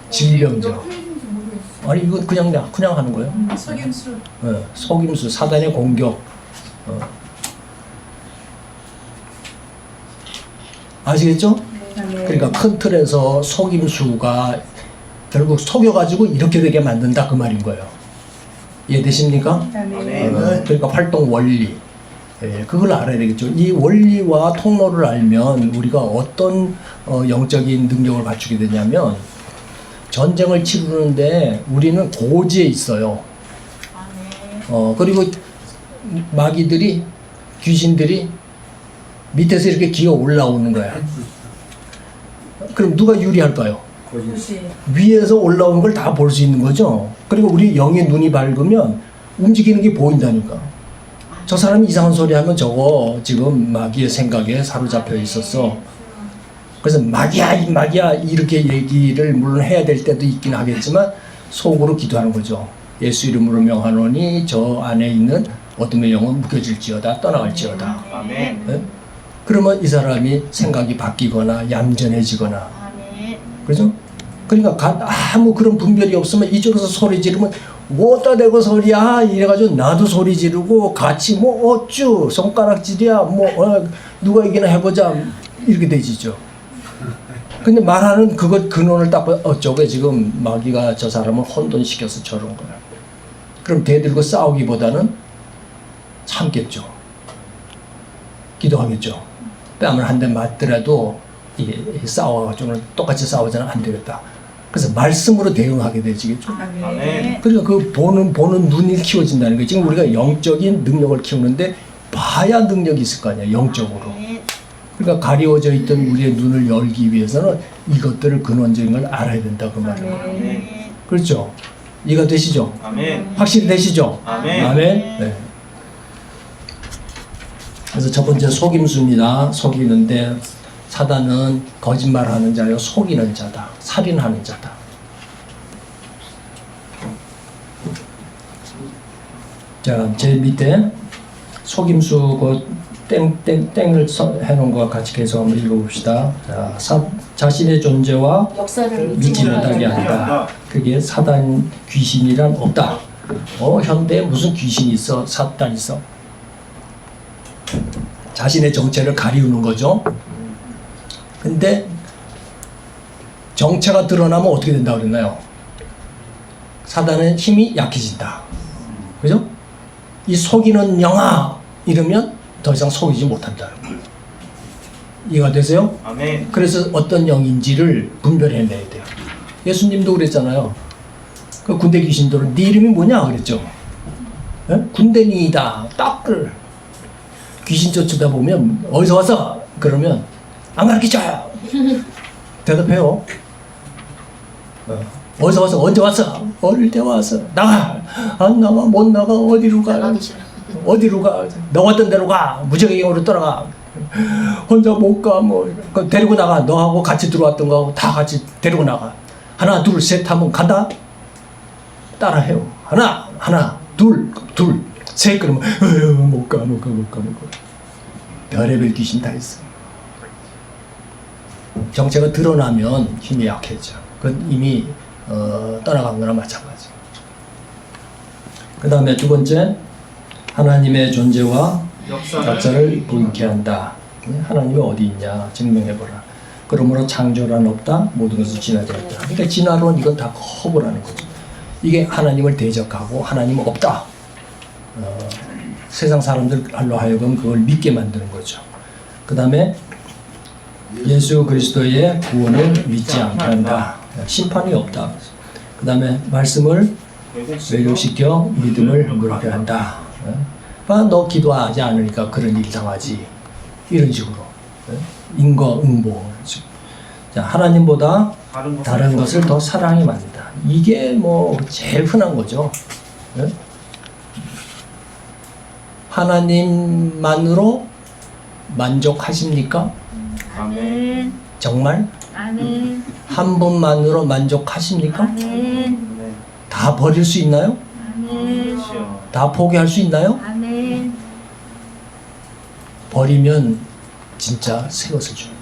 질병죠. 아니 이거 그냥 하는 거예요. 속임수. 네, 속임수, 사단의 공격. 아시겠죠? 그러니까 큰 틀에서 속임수가 결국 속여가지고 이렇게 되게 만든다 그 말인 거예요. 이해되십니까? 그러니까 활동 원리. 그걸 알아야 되겠죠. 이 원리와 통로를 알면 우리가 어떤 영적인 능력을 갖추게 되냐면, 전쟁을 치르는데 우리는 고지에 있어요. 그리고 마귀들이, 귀신들이 밑에서 이렇게 기어 올라오는 거야. 그럼 누가 유리할까요? 위에서 올라오는 걸 다 볼 수 있는 거죠. 그리고 우리 영의 눈이 밝으면 움직이는 게 보인다니까. 저 사람이 이상한 소리 하면 저거 지금 마귀의 생각에 사로잡혀 있었어. 그래서 마귀야 이렇게 얘기를 물론 해야 될 때도 있긴 하겠지만 속으로 기도하는 거죠. 예수 이름으로 명하노니 저 안에 있는 어둠의 영은 묶여질지어다, 떠나갈지어다. 아멘. 네? 그러면 이 사람이 생각이 바뀌거나 얌전해지거나. 그죠? 그러니까 아무 그런 분별이 없으면 이쪽에서 소리 지르면 뭐다 대고 소리야 이래가지고 나도 소리 지르고 같이 뭐 어쭈 손가락질이야 누가 이기나 해보자 이렇게 되지죠. 근데 말하는 그것 근원을 딱 어쩌고 지금 마귀가 저 사람을 혼돈시켜서 저런 거야. 그럼 대들고 싸우기보다는 참겠죠. 기도하겠죠. 뺨을 한 대 맞더라도 이게 싸워가지고는 똑같이 싸우자는 안 되겠다. 그래서 말씀으로 대응하게 되지겠죠. 아멘. 그러니까 그 보는 눈이 키워진다는 거예요. 지금 우리가 영적인 능력을 키우는데 봐야 능력이 있을 거 아니야, 영적으로. 그러니까 가려워져 있던 우리의 눈을 열기 위해서는 이것들을 근원적인 걸 알아야 된다 그 말이에요. 그렇죠? 이해가 되시죠? 아멘. 확실히 되시죠? 아멘. 아멘. 네. 그래서 첫 번째 속임수입니다. 속이는데 사단은 거짓말하는 자요, 속이는 자다, 살인하는 자다. 자, 제 밑에 속임수 땡을 해놓은 것 같이 계속 한번 읽어봅시다. 자, 자신의 존재와 역사를 믿지 못하게 한다. 그게 사단 귀신이란 없다. 현대에 무슨 귀신이 있어? 사단 있어? 자신의 정체를 가리우는 거죠. 근데 정체가 드러나면 어떻게 된다 그랬나요? 사단은 힘이 약해진다. 그죠? 이 속이는 영아 이러면 더 이상 속이지 못한다. 이해가 되세요? 아멘. 그래서 어떤 영인지를 분별해내야 돼요. 예수님도 그랬잖아요. 그 군대 귀신들은 네 이름이 뭐냐 그랬죠. 예? 군대니이다. 딱을 귀신 쫓다 보면 어디서 왔어? 그러면 안 가르치죠. 대답해요. 어디서 왔어? 언제 왔어? 어릴 때 왔어. 나가. 안 나가. 못 나가. 어디로 가? 나가기 싫어. 어디로 가? 너 왔던 데로 가. 무적행으로 떠나가. 혼자 못 가. 데리고 나가. 너하고 같이 들어왔던 거하고 다 같이 데리고 나가. 하나, 둘, 셋 하면 간다. 따라해요. 하나, 둘, 셋 그러면 못 가. 별의별 귀신 다 있어. 정체가 드러나면 힘이 약해져. 그건 이미 떠나간 거나 마찬가지. 그 다음에 두 번째, 하나님의 존재와 역사를 부인케 한다. 하나님이 어디 있냐 증명해보라. 그러므로 창조란 없다 모든 것은 진화되었다. 그러니까 진화론 이건 다 허브라는 거죠. 이게 하나님을 대적하고 하나님 없다. 세상 사람들로 하여금 그걸 믿게 만드는 거죠. 그 다음에 예수 그리스도의 구원을 믿지 않게 한다. 심판이 없다. 그 다음에 말씀을 왜곡시켜 믿음을 무르게 한다. 너 기도하지 않으니까 그런 일이 당하지. 이런 식으로 인과응보. 자, 하나님보다 다른 것을 더 사랑해 만든다. 이게 뭐 제일 흔한 거죠. 하나님만으로 만족하십니까? 아멘. 정말? 아멘. 한 분만으로 만족하십니까? 아멘. 다 버릴 수 있나요? 아멘. 다 포기할 수 있나요? 아멘. 버리면 진짜 새 것을 줘요.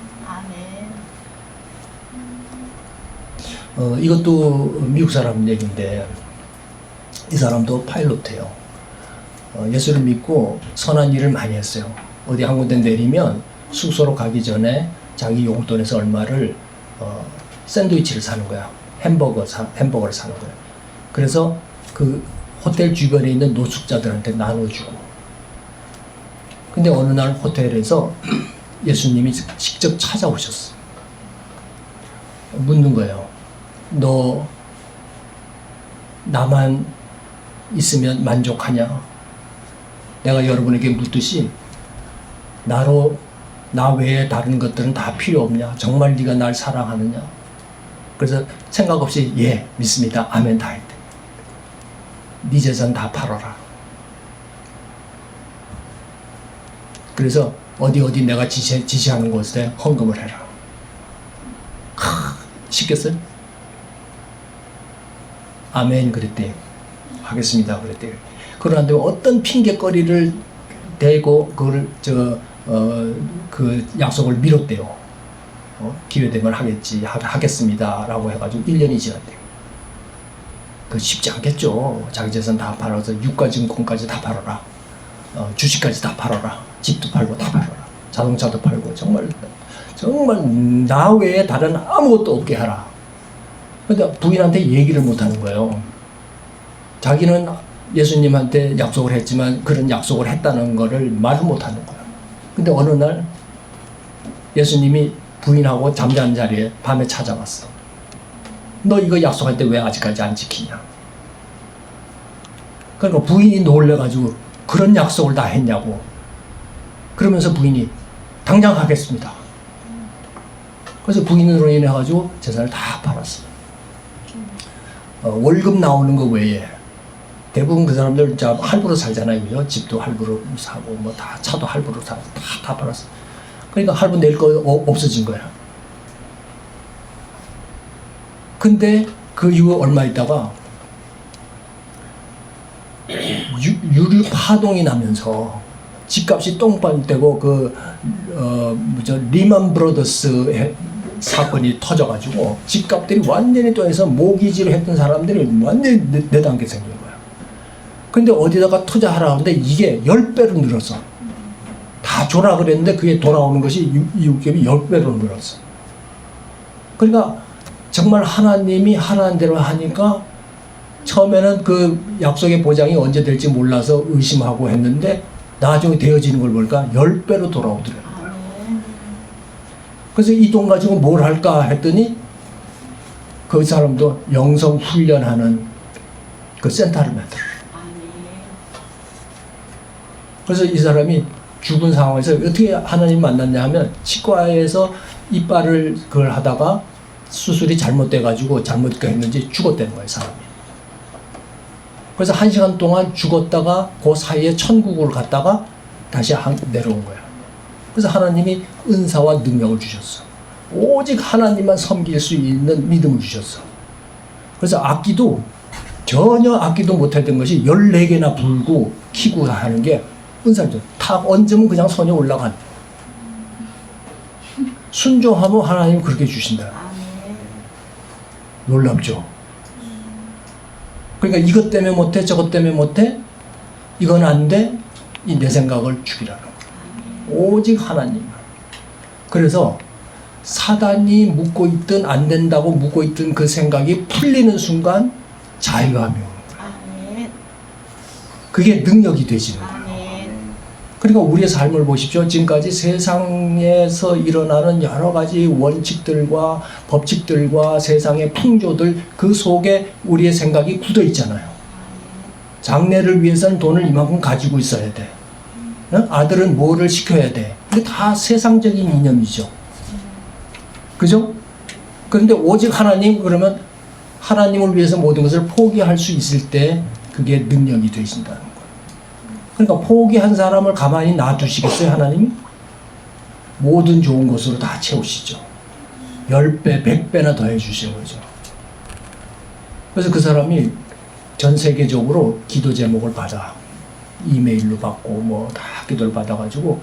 아멘. 이것도 미국 사람 얘기인데 이 사람도 파일럿이에요. 예수를 믿고 선한 일을 많이 했어요. 어디 한 군데 내리면 숙소로 가기 전에 자기 용돈에서 얼마를 샌드위치를 사는 거야. 햄버거를 사는 거야. 그래서 그 호텔 주변에 있는 노숙자들한테 나눠주고. 근데 어느 날 호텔에서 예수님이 직접 찾아오셨어. 묻는 거예요. 너 나만 있으면 만족하냐? 내가 여러분에게 묻듯이 나 외에 다른 것들은 다 필요 없냐? 정말 네가 날 사랑하느냐? 그래서 생각 없이 예, 믿습니다. 아멘 다 했대. 네 재산 다 팔아라. 그래서 어디 내가 지시하는 곳에 헌금을 해라. 시켰어요? 아멘 그랬대. 하겠습니다 그랬대. 그런데 어떤 핑계거리를 대고 그걸 그 약속을 미뤘대요. 기회되면 하겠습니다라고 해가지고 1년이 지났대요. 그 쉽지 않겠죠. 자기 재산 다 팔아서 유가증권까지 다 팔아라. 주식까지 다 팔아라. 집도 팔고 다 팔아라. 자동차도 팔고 정말 나 외에 다른 아무것도 없게 하라. 근데 부인한테 얘기를 못 하는 거예요. 자기는 예수님한테 약속을 했지만 그런 약속을 했다는 거를 말을 못 하는 거예요. 근데 어느 날 예수님이 부인하고 잠자는 자리에 밤에 찾아왔어. 너 이거 약속할 때 왜 아직까지 안 지키냐? 그러니까 부인이 놀래가지고 그런 약속을 다 했냐고. 그러면서 부인이 당장 하겠습니다. 그래서 부인으로 인해가지고 재산을 다 팔았어. 월급 나오는 거 외에 대부분 그 사람들 할부로 살잖아요. 그죠? 집도 할부로 사고 뭐 다 차도 할부로 사고 다 팔았어. 그러니까 할부 낼 거 없어진 거야. 근데 그 이후 얼마 있다가 유류 파동이 나면서 집값이 똥빵 떼고 리만 브로더스 사건이 터져가지고 집값들이 완전히 또해서 모기지를 했던 사람들이 완전히 내담게 생긴 거야. 근데 어디다가 투자하라 하는데 이게 10배로 늘었어. 다 줘라 그랬는데 그게 돌아오는 것이 이웃집이 10배로 늘었어. 그러니까 정말 하나님이 하라는 대로 하니까 처음에는 그 약속의 보장이 언제 될지 몰라서 의심하고 했는데 나중에 되어지는 걸 보니까 10배로 돌아오더라고요. 그래서 이 돈 가지고 뭘 할까 했더니 그 사람도 영성 훈련하는 그 센터를 만들어. 그래서 이 사람이 죽은 상황에서 어떻게 하나님 만났냐 하면 치과에서 이빨을 그걸 하다가 수술이 잘못돼가지고 잘못했는지 죽었다는 거예요, 사람이. 그래서 1시간 동안 죽었다가 그 사이에 천국을 갔다가 다시 내려온 거야. 그래서 하나님이 은사와 능력을 주셨어. 오직 하나님만 섬길 수 있는 믿음을 주셨어. 그래서 악기도 전혀 악기도 못했던 것이 14개나 불고 키고 하는 게 은사죠. 탁 얹으면 그냥 손에 올라간. 순종하면 하나님 그렇게 주신다. 놀랍죠. 그러니까 이것 때문에 못해 저것 때문에 못해 이건 안 돼. 이 내 생각을 죽이라는 거예요. 오직 하나님. 그래서 사단이 묻고 있든 안 된다고 묻고 있든 그 생각이 풀리는 순간 자유함이 옵니다. 아멘. 그게 능력이 되시는 거예요. 아멘. 그러니까 우리의 삶을 보십시오. 지금까지 세상에서 일어나는 여러 가지 원칙들과 법칙들과 세상의 풍조들 그 속에 우리의 생각이 굳어 있잖아요. 장래를 위해서는 돈을 이만큼 가지고 있어야 돼. 아들은 뭐를 시켜야 돼. 근데 다 세상적인 이념이죠. 그죠? 그런데 오직 하나님, 그러면 하나님을 위해서 모든 것을 포기할 수 있을 때 그게 능력이 되신다는 거예요. 그러니까 포기한 사람을 가만히 놔두시겠어요, 하나님? 모든 좋은 것으로 다 채우시죠. 10배, 100배나 더 해주시는 거죠. 그래서 그 사람이 전 세계적으로 기도 제목을 받아. 이메일로 받고 뭐 다 기도를 받아가지고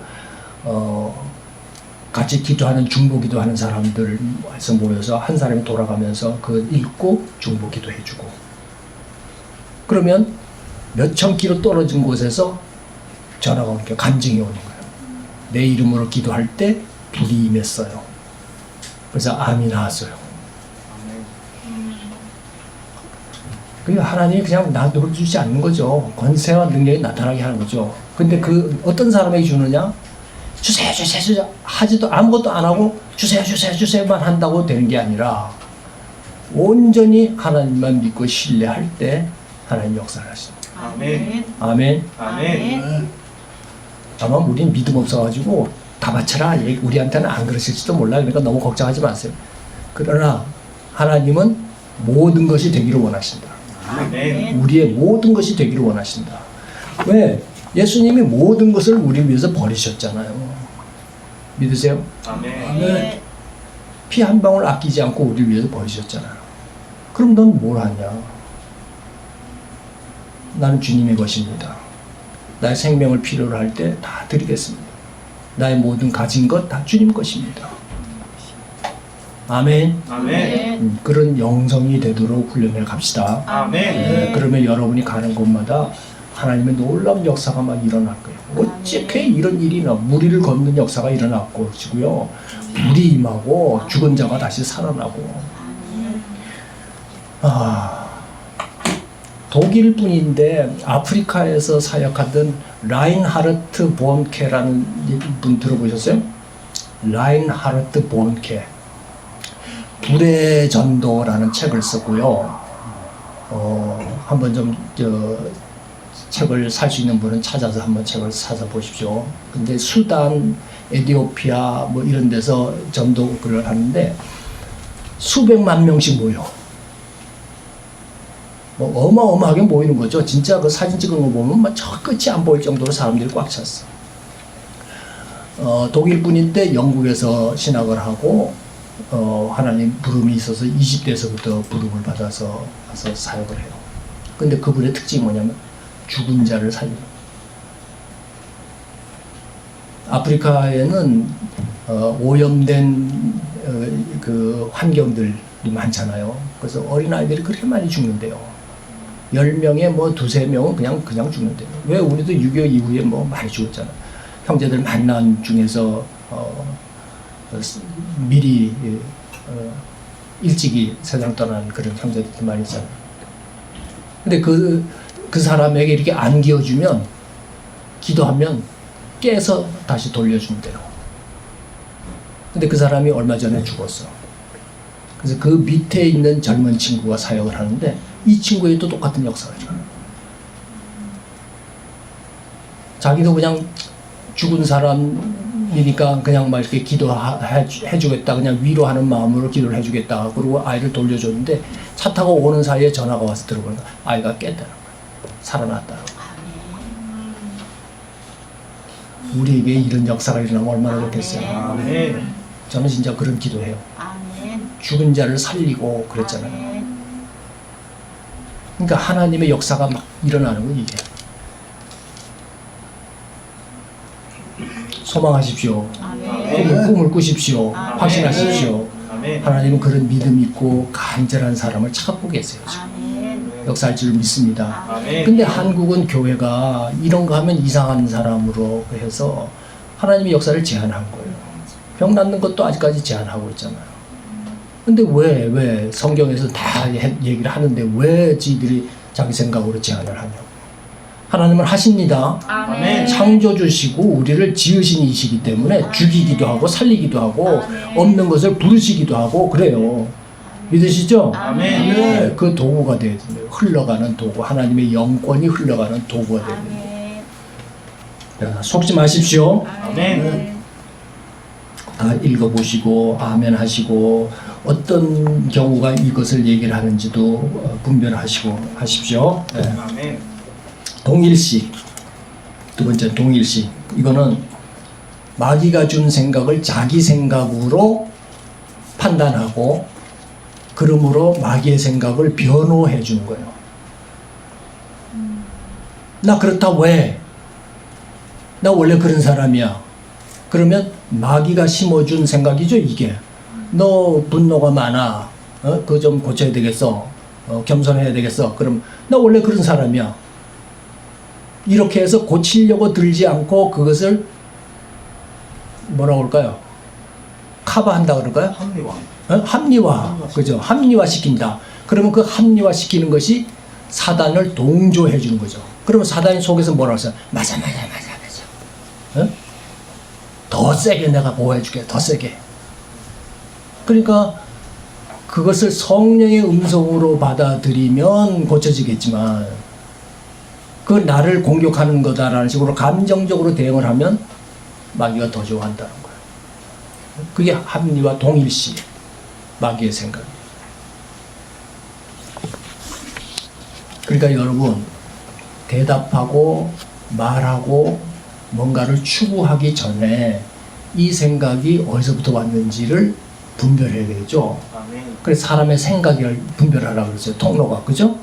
같이 기도하는 중보 기도하는 사람들에서 모여서 한 사람이 돌아가면서 그 읽고 중보 기도해주고 그러면 몇천 킬로 떨어진 곳에서 전화가 오는 거예요. 간증이 오는 거예요. 내 이름으로 기도할 때 불이 임했어요. 그래서 암이 나왔어요. 그러니까 하나님이 그냥 놔두지 않는 거죠. 권세와 능력이 나타나게 하는 거죠. 근데 그 어떤 사람에게 주느냐? 주세요, 주세요, 주세요. 하지도 아무것도 안 하고 주세요, 주세요, 주세요만 한다고 되는 게 아니라 온전히 하나님만 믿고 신뢰할 때 하나님 역사를 하십니다. 아멘. 아멘. 아멘. 아마 우린 믿음 없어가지고 다 바쳐라. 우리한테는 안 그러실지도 몰라. 그러니까 너무 걱정하지 마세요. 그러나 하나님은 모든 것이 되기를 원하신다. 아멘. 우리의 모든 것이 되기를 원하신다. 왜? 예수님이 모든 것을 우리 위해서 버리셨잖아요. 믿으세요? 아멘. 피 한 방울 아끼지 않고 우리를 위해서 버리셨잖아요. 그럼 넌 뭘 하냐? 나는 주님의 것입니다. 나의 생명을 필요로 할 때 다 드리겠습니다. 나의 모든 가진 것 다 주님 것입니다. 아멘. 아멘. 그런 영성이 되도록 훈련을 갑시다. 아멘. 네, 그러면 여러분이 가는 곳마다 하나님의 놀라운 역사가 막 일어날 거예요. 어떻게 이런 일이 무리를 걷는 역사가 일어날 것이고요. 불이 임하고 죽은 자가 다시 살아나고. 독일 분인데 아프리카에서 사역하던 라인하르트 본케라는 분 들어보셨어요? 라인하르트 본케. 불의 전도라는 책을 썼고요. 한번 좀 책을 살 수 있는 분은 찾아서 한번 책을 사서 보십시오. 근데 수단, 에티오피아 뭐 이런 데서 전도를 하는데 수백만 명씩 모여. 뭐 어마어마하게 모이는 거죠. 진짜 그 사진 찍은 거 보면 막 저 끝이 안 보일 정도로 사람들이 꽉 찼어. 독일 분인데 영국에서 신학을 하고 하나님 부름이 있어서 20대에서부터 부름을 받아서 가서 사역을 해요. 근데 그분의 특징이 뭐냐면 죽은 자를 살리는. 아프리카에는 오염된 그 환경들이 많잖아요. 그래서 어린아이들이 그렇게 많이 죽는데요. 10명에 뭐 2-3명은 그냥 죽는데요. 왜? 우리도 6.25 이후에 뭐 많이 죽었잖아요. 형제들 만난 중에서 미리 일찍이 세상 떠나는 그런 형제들이 많이 있잖아요. 근데 그 사람에게 이렇게 안겨주면, 기도하면 깨서 다시 돌려준대요. 근데 그 사람이 얼마 전에 죽었어. 그래서 그 밑에 있는 젊은 친구가 사역을 하는데 이 친구의 또 똑같은 역사가 일어나요. 자기도 그냥 죽은 사람이니까 그냥 막 이렇게 기도해주겠다, 그냥 위로하는 마음으로 기도를 해주겠다, 그리고 아이를 돌려줬는데 차 타고 오는 사이에 전화가 와서 들어보니까 아이가 깼다는 거야. 살아났다는 거야. 우리에게 이런 역사가 일어나면 얼마나 좋겠어요. 아멘. 저는 진짜 그런 기도해요. 아멘. 죽은 자를 살리고 그랬잖아요. 그러니까 하나님의 역사가 막 일어나는 건 이게. 소망하십시오. 꿈을 꾸십시오. 확신하십시오. 아멘. 하나님은 그런 믿음 있고 간절한 사람을 찾고 계세요. 지금. 역사할 줄 믿습니다. 아멘. 근데 한국은 교회가 이런 거 하면 이상한 사람으로 해서 하나님의 역사를 제한한 거예요. 병 낫는 것도 아직까지 제한하고 있잖아요. 근데 왜 성경에서 다 얘기를 하는데 왜 지들이 자기 생각으로 제한을 하냐고. 하나님은 하십니다. 아멘. 창조주시고 우리를 지으신 이시기 때문에 죽이기도 하고 살리기도 하고 없는 것을 부르시기도 하고 그래요. 믿으시죠? 아멘. 네, 그 도구가 돼야 돼요. 흘러가는 도구. 하나님의 영권이 흘러가는 도구가 돼야 돼요. 아멘. 속지 마십시오. 아멘. 다 읽어보시고 아멘 하시고 어떤 경우가 이것을 얘기를 하는지도 분별하시고 하십시오. 네. 아멘. 동일시. 두 번째 동일시. 이거는 마귀가 준 생각을 자기 생각으로 판단하고 그러므로 마귀의 생각을 변호해 주는 거예요. 나 그렇다 왜? 나 원래 그런 사람이야. 그러면 마귀가 심어준 생각이죠 이게. 너 분노가 많아. 그거 좀 고쳐야 되겠어. 겸손해야 되겠어. 그럼 나 원래 그런 사람이야. 이렇게 해서 고치려고 들지 않고 그것을 뭐라고 할까요? 커버한다 그럴까요? 합리화. 합리화. 그죠? 합리화 시킨다. 그러면 그 합리화 시키는 것이 사단을 동조해 주는 거죠. 그러면 사단이 속에서 뭐라고 했어요? 맞아. 더 세게 내가 보호해 줄게. 더 세게. 그러니까 그것을 성령의 음성으로 받아들이면 고쳐지겠지만 그 나를 공격하는 거다라는 식으로 감정적으로 대응을 하면 마귀가 더 좋아한다는 거예요. 그게 합리와 동일시. 마귀의 생각. 그러니까 여러분 대답하고 말하고 뭔가를 추구하기 전에 이 생각이 어디서부터 왔는지를 분별해야 되겠죠. 아멘. 그래서 사람의 생각을 분별하라고 그랬어요. 통로가. 그죠?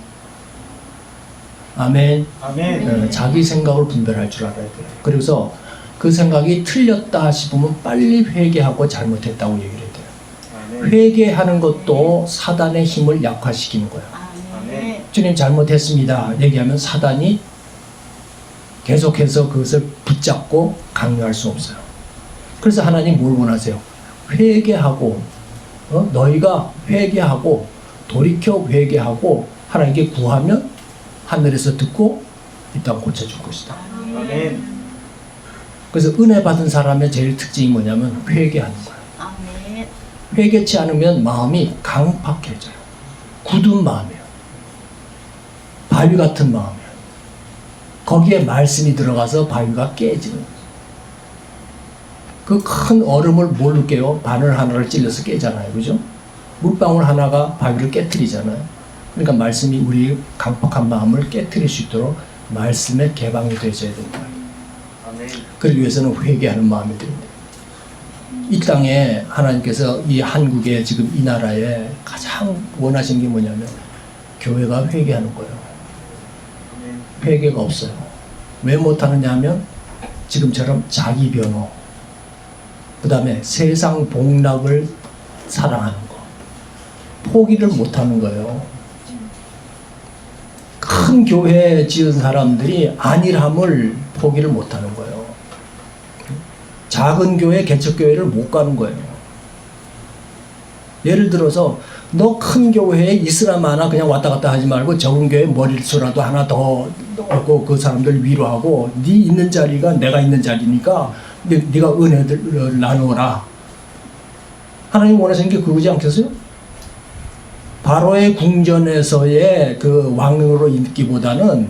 아멘. 아멘. 자기 생각을 분별할 줄 알아야 돼요. 그래서 그 생각이 틀렸다 싶으면 빨리 회개하고 잘못했다고 얘기를 해야 돼요. 아멘. 회개하는 것도 사단의 힘을 약화시키는 거예요. 아멘. 주님 잘못했습니다. 얘기하면 사단이 계속해서 그것을 붙잡고 강요할 수 없어요. 그래서 하나님 뭘 원하세요? 회개하고 너희가 회개하고 돌이켜 회개하고 하나님께 구하면 하늘에서 듣고 이 땅 고쳐줄 것이다. 아멘. 그래서 은혜 받은 사람의 제일 특징이 뭐냐면 회개하는 거예요. 아멘. 회개치 않으면 마음이 강팍해져요. 굳은 마음이에요. 바위 같은 마음이에요. 거기에 말씀이 들어가서 바위가 깨지는 거예요. 그 큰 얼음을 뭘로 깨요? 바늘 하나를 찔러서 깨잖아요. 그죠? 물방울 하나가 바위를 깨트리잖아요. 그러니까 말씀이 우리 강팍한 마음을 깨트릴 수 있도록 말씀에 개방이 되셔야 된다. 아멘. 그러기 위해서는 회개하는 마음이 됩니다. 이 땅에 하나님께서 이 한국에 지금 이 나라에 가장 원하시는 게 뭐냐면 교회가 회개하는 거예요. 회개가 없어요. 왜 못하느냐 하면 지금처럼 자기 변호, 그 다음에 세상 복락을 사랑하는 거, 포기를 못하는 거예요. 큰 교회 지은 사람들이 안일함을 포기를 못하는 거예요. 작은 교회, 개척교회를 못 가는 거예요. 예를 들어서 너 큰 교회에 있으나 마나 그냥 왔다 갔다 하지 말고 적은 교회에 머릿수라도 하나 더 얻고 그 사람들 위로하고 네 있는 자리가 내가 있는 자리니까 네가 은혜를 나누어라. 하나님 원하시는 게 그거지 않겠어요? 바로의 궁전에서의 그 왕으로 있기보다는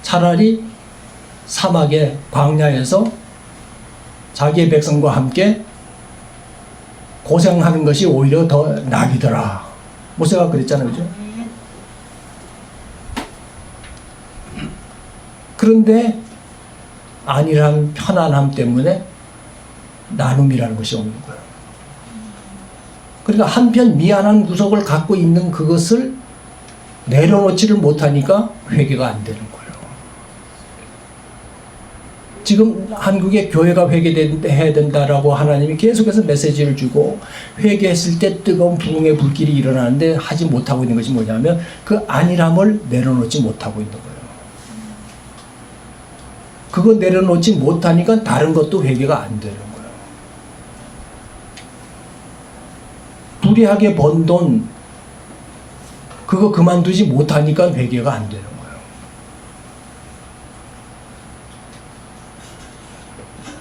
차라리 사막의 광야에서 자기의 백성과 함께 고생하는 것이 오히려 더 낙이더라. 모세가 그랬잖아요. 그죠? 그런데 안일함, 편안함 때문에 나눔이라는 것이 없는 거예요. 그러니까 한편 미안한 구석을 갖고 있는 그것을 내려놓지를 못하니까 회개가 안 되는 거예요. 지금 한국의 교회가 회개해야 된다라고 하나님이 계속해서 메시지를 주고 회개했을 때 뜨거운 부흥의 불길이 일어나는데 하지 못하고 있는 것이 뭐냐면 그 안일함을 내려놓지 못하고 있는 거예요. 그거 내려놓지 못하니까 다른 것도 회개가 안 되는 거예요. 유리하게 번 돈 그거 그만두지 못하니까 회개가 안 되는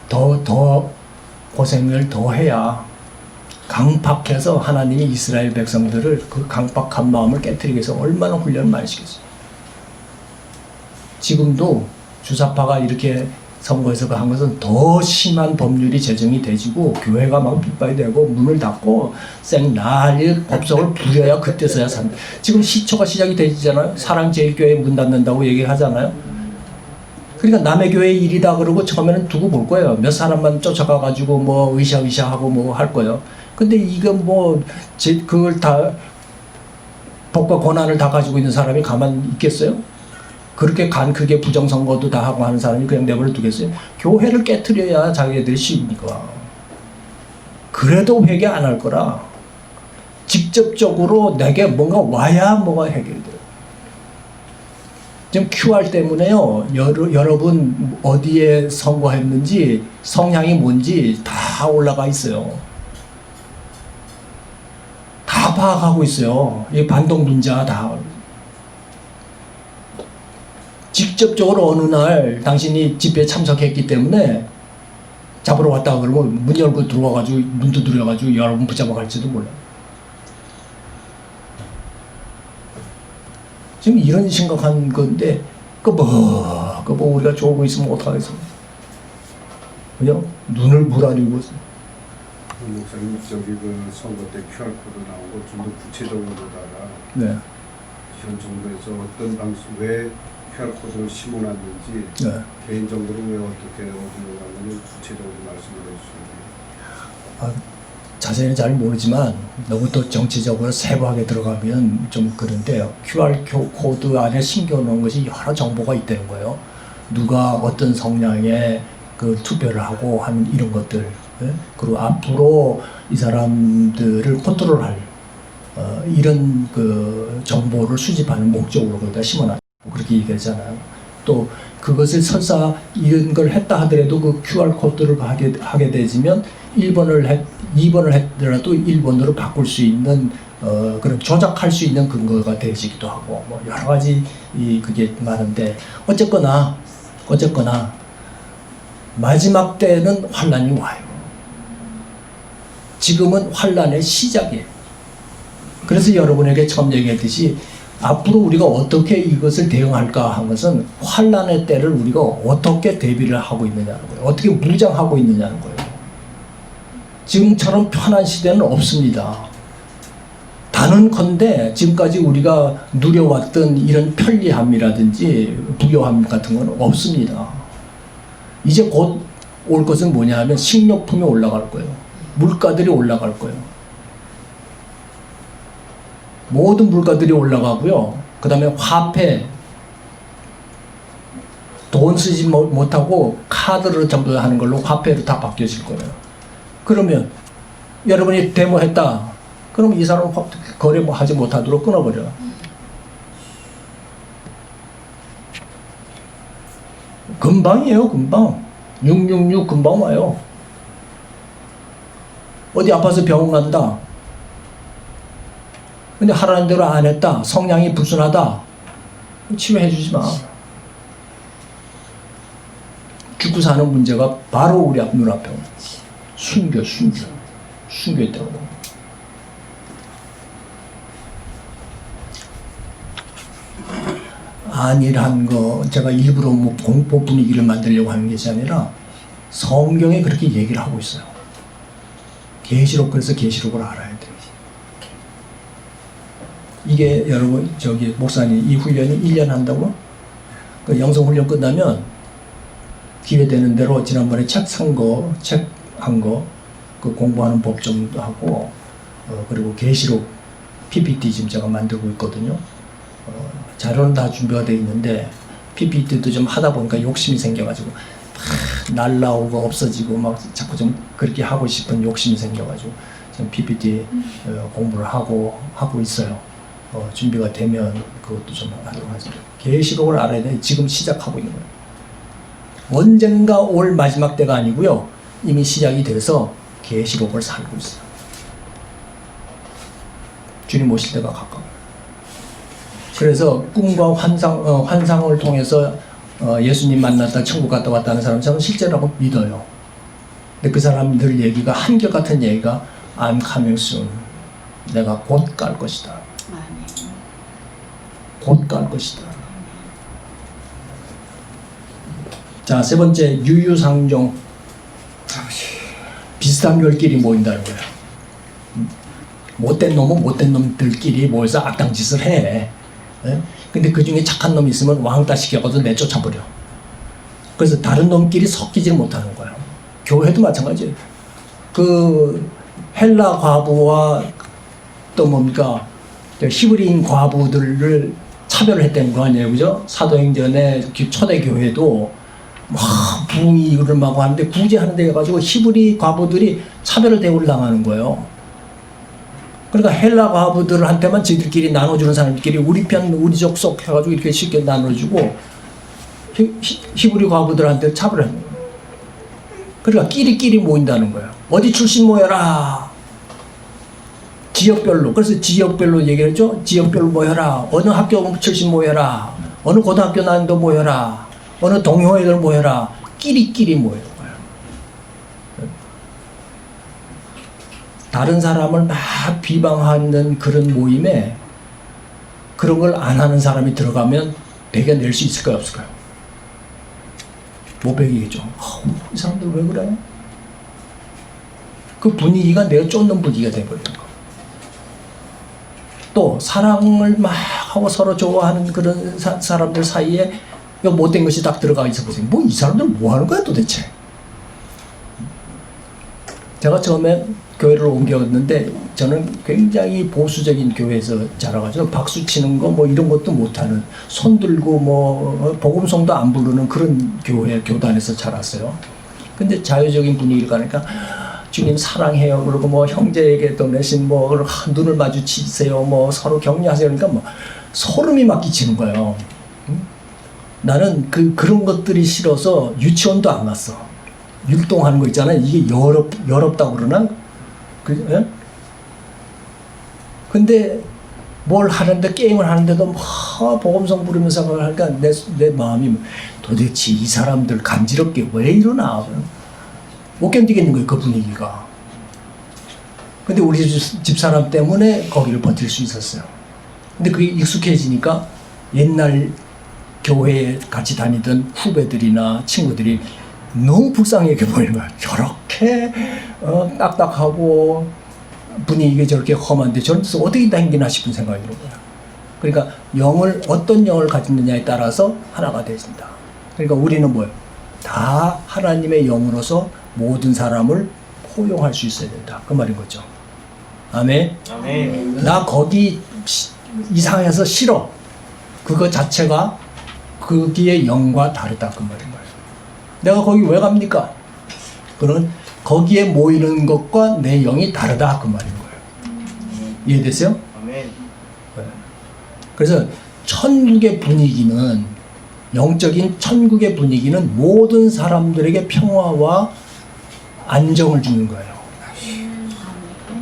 거예요. 더 고생을 더 해야 강팍해서 하나님이 이스라엘 백성들을 그 강팍한 마음을 깨뜨리기 위해서 얼마나 훈련을 많이 시켰어요. 지금도 주사파가 이렇게 선거에서 한 것은 더 심한 법률이 제정이 되지고 교회가 막 빗발이 되고 문을 닫고 생난리 법석을 부려야 그때서야 삽니다. 지금 시초가 시작이 되잖아요. 사랑제일교회 문 닫는다고 얘기를 하잖아요. 그러니까 남의 교회 일이다 그러고 처음에는 두고 볼 거예요. 몇 사람만 쫓아가가지고 뭐 으쌰으쌰하고 뭐 할 거예요. 근데 이건 뭐 그걸 다 법과 권한을 다 가지고 있는 사람이 가만히 있겠어요? 그렇게 크게 부정선거도 다 하고 하는 사람이 그냥 내버려 두겠어요? 교회를 깨트려야 자기들이 쉬우니까. 그래도 회개 안 할 거라. 직접적으로 내게 뭔가 와야 뭐가 해결돼요. 지금 QR 때문에요. 여러분 어디에 선거했는지 성향이 뭔지 다 올라가 있어요. 다 파악하고 있어요. 이 반동분자 다. 직접적으로 어느 날 당신이 집회에 참석했기 때문에 잡으러 왔다 그러면 문 열고 들어와가지고 문 두드려가지고 여러분 붙잡아 갈지도 몰라요. 지금 이런 심각한 건데 그거 우리가 좋고 있으면 어떡하겠습니까? 그냥 눈을 무라리고 목사님 저기 그 선거 때 QR 코드 나온 거 좀 더 구체적으로다가 네. 현 정부에서 어떤 방식 왜 QR 코드를 심어놨는지 네. 개인적으로 왜 어떻게 어디로 구체적으로 말씀을 해주시면. 자세히는 잘 모르지만 너무 또 정치적으로 세부하게 들어가면 좀 그런데요. QR 코드 안에 심겨놓은 것이 여러 정보가 있다는 거예요. 누가 어떤 성향의 그 투표를 하고 하는 이런 것들. 예? 그리고 앞으로 이 사람들을 컨트롤할 이런 그 정보를 수집하는 목적으로 거기다 심어놨고 그렇게 얘기하잖아요. 또 그것을 설사 이런 걸 했다 하더라도 그 QR 코드를 하게 되지면 2번을 했더라도 1번으로 바꿀 수 있는 그런 조작할 수 있는 근거가 되지기도 하고 뭐 여러 가지 그게 많은데 어쨌거나 마지막 때는 환란이 와요. 지금은 환란의 시작이에요. 그래서 여러분에게 처음 얘기했듯이 앞으로 우리가 어떻게 이것을 대응할까 한 것은 환란의 때를 우리가 어떻게 대비를 하고 있느냐는 거예요. 어떻게 무장하고 있느냐는 거예요. 지금처럼 편한 시대는 없습니다. 단언컨대 지금까지 우리가 누려왔던 이런 편리함이라든지 부요함 같은 건 없습니다. 이제 곧 올 것은 뭐냐 하면 식료품이 올라갈 거예요. 물가들이 올라갈 거예요. 모든 물가들이 올라가고요. 그 다음에 화폐, 돈 쓰지 못하고 카드로 전부 하는 걸로 화폐로 다 바뀌어질 거예요. 그러면 여러분이 데모했다. 그럼 이 사람은 거래 하지 못하도록 끊어버려. 금방이에요, 금방. 666 금방 와요. 어디 아파서 병원 간다. 근데 하라는 대로 안 했다. 성향이 불순하다. 치료해 주지 마. 죽고 사는 문제가 바로 우리 눈앞에 오는 순교했다고. 안일한 거 제가 일부러 뭐 공포 분위기를 만들려고 하는 것이 아니라 성경에 그렇게 얘기를 하고 있어요. 계시록 그래서 계시록을 알아야 돼요. 이게 여러분 저기 목사님 이 훈련이 1년 한다고? 그 영성 훈련 끝나면 기회 되는 대로 지난번에 책 한 거 그 공부하는 법 좀 하고 그리고 계시록 PPT 지금 제가 만들고 있거든요. 자료는 다 준비가 되어 있는데 PPT도 좀 하다 보니까 욕심이 생겨가지고 막 날라오고 없어지고 막 자꾸 좀 그렇게 하고 싶은 욕심이 생겨가지고 지금 PPT 공부를 하고 있어요. 준비가 되면 그것도 좀 하도록 하죠. 계시록을 알아야 돼. 지금 시작하고 있는 거예요. 언젠가 올 마지막 때가 아니고요. 이미 시작이 돼서 계시록을 살고 있어요. 주님 오실 때가 가까워요. 그래서 꿈과 환상을 통해서 예수님 만났다 천국 갔다 왔다는 사람 저는 실제라고 믿어요. 근데 그 사람들 얘기가 한결같은 얘기가 I'm coming soon. 내가 곧 갈 것이다. 곧 갈 것이다. 자, 세 번째 유유상종. 비슷한 결끼리 모인다는 거예요. 못된 놈은 못된 놈들끼리 모여서 악당 짓을 해. 예? 근데 그 중에 착한 놈이 있으면 왕따 시켜가지고 내쫓아버려. 그래서 다른 놈끼리 섞이질 못하는 거예요. 교회도 마찬가지예요. 그 헬라 과부와 또 뭡니까 히브리인 과부들을 차별을 했다는 거 아니에요, 그죠? 사도행전의 초대 교회도 막 부흥이 일어나고 하는데 구제하는 데 가지고 히브리 과부들이 차별을 대우를 당하는 거예요. 그러니까 헬라 과부들한테만 저희들끼리 나눠주는 사람들끼리 우리 편 우리 족속 해가지고 이렇게 쉽게 나눠주고 히브리 과부들한테 차별을 하는 거예요. 그러니까 끼리끼리 모인다는 거예요. 어디 출신 모여라. 지역별로. 그래서 지역별로 얘기를 했죠. 지역별로 모여라. 어느 학교 출신 모여라. 어느 고등학교 나는도 모여라. 어느 동호회들 모여라. 끼리끼리 모여라. 다른 사람을 막 비방하는 그런 모임에 그런 걸 안 하는 사람이 들어가면 배겨낼 수 있을까요, 없을까요? 못 배기겠죠. 이 사람들 왜 그래? 그 분위기가 내가 쫓는 분위기가 돼버리는 거. 또 사랑을 막 하고 서로 좋아하는 그런 사람들 사이에 못된 것이 딱 들어가 있어 보세요. 뭐 이 사람들 뭐 하는 거야 도대체? 제가 처음에 교회를 옮겨갔는데 저는 굉장히 보수적인 교회에서 자라가지고 박수 치는 거 뭐 이런 것도 못하는 손 들고 뭐 복음송도 안 부르는 그런 교단에서 자랐어요. 근데 자유적인 분위기를 가니까 주님 사랑해요 그러고 뭐 형제에게 또 내신 뭐 눈을 마주치세요 뭐 서로 격려하세요 그러니까 뭐 소름이 막 끼치는 거예요. 나는 그런 것들이 싫어서 유치원도 안 갔어. 율동하는 거 있잖아요. 이게 여롭다고 그러나? 예? 근데 뭘 하는데 게임을 하는데도 막 복음성 부르면서 하니까 내 마음이 도대체 이 사람들 간지럽게 왜 이러나 못 견디겠는 거예요. 그 분위기가. 근데 우리 집사람 때문에 거기를 버틸 수 있었어요. 근데 그게 익숙해지니까 옛날 교회에 같이 다니던 후배들이나 친구들이 너무 불쌍하게 보이는 거야. 저렇게 딱딱하고 분위기가 저렇게 험한데 저런데서 어떻게 다니나 싶은 생각이 드는 거야. 그러니까 어떤 영을 가지느냐에 따라서 하나가 되신다. 그러니까 우리는 뭐예요? 다 하나님의 영으로서 모든 사람을 포용할 수 있어야 된다. 그 말인 거죠. 아멘. 아멘. 나 거기 이상해서 싫어. 그거 자체가 거기의 영과 다르다. 그 말인 거예요. 내가 거기 왜 갑니까? 그는 거기에 모이는 것과 내 영이 다르다. 그 말인 거예요. 이해됐어요? 아멘. 네. 그래서 천국의 분위기는 영적인 천국의 분위기는 모든 사람들에게 평화와 안정을 주는 거예요.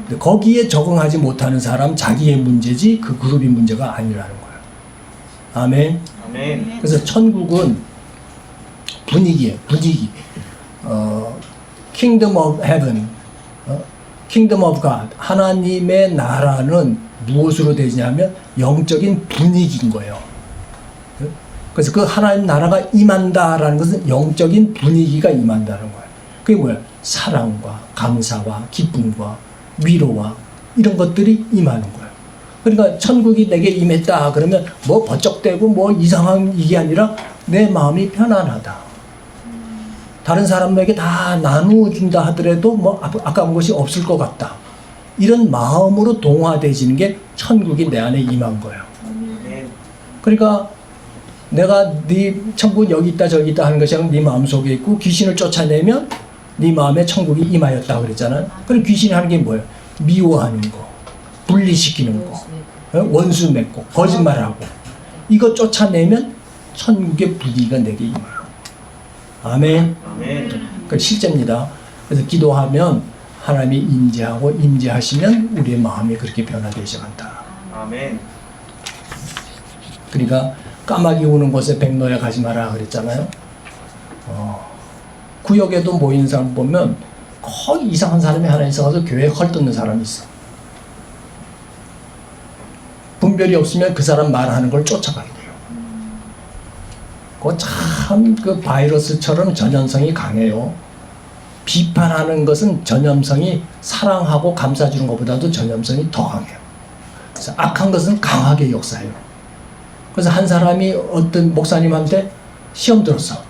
근데 거기에 적응하지 못하는 사람 자기의 문제지 그 그룹이 문제가 아니라는 거예요. 아멘. 아멘. 그래서 천국은 분위기. Kingdom of Heaven, Kingdom of God. 하나님의 나라는 무엇으로 되냐면 영적인 분위기인 거예요. 그래서 그 하나님 나라가 임한다라는 것은 영적인 분위기가 임한다는 거예요. 그게 뭐예요? 사랑과 감사와 기쁨과 위로와 이런 것들이 임하는 거예요. 그러니까 천국이 내게 임했다 그러면 뭐 버쩍대고 뭐 이상한 이게 아니라 내 마음이 편안하다. 다른 사람에게 다 나누어준다 하더라도 뭐 아까운 것이 없을 것 같다. 이런 마음으로 동화되어지는 게 천국이 내 안에 임한 거예요. 그러니까 내가 네 천국 여기 있다 저기 있다 하는 것이 네 마음속에 있고 귀신을 쫓아내면 네 마음에 천국이 임하였다 그랬잖아요. 그럼 귀신이 하는 게 뭐예요? 미워하는 거, 분리시키는 거, 원수 맺고 거짓말하고 이거 쫓아내면 천국의 분위기가 내게 임해요. 아멘. 아멘. 그 실제입니다. 그래서 기도하면 하나님이 임재하고 임재하시면 우리의 마음이 그렇게 변화되기 시작한다. 아멘. 그러니까 까마귀 우는 곳에 백로에 가지 마라 그랬잖아요. 구역에도 모이는 사람 보면 거의 이상한 사람이 하나 있어서 교회에 헐뜯는 사람이 있어. 분별이 없으면 그 사람 말하는 걸 쫓아가게 돼요. 그거 참 그 바이러스처럼 전염성이 강해요. 비판하는 것은 전염성이 사랑하고 감싸주는 것보다도 전염성이 더 강해요. 그래서 악한 것은 강하게 역사해요. 그래서 한 사람이 어떤 목사님한테 시험 들었어.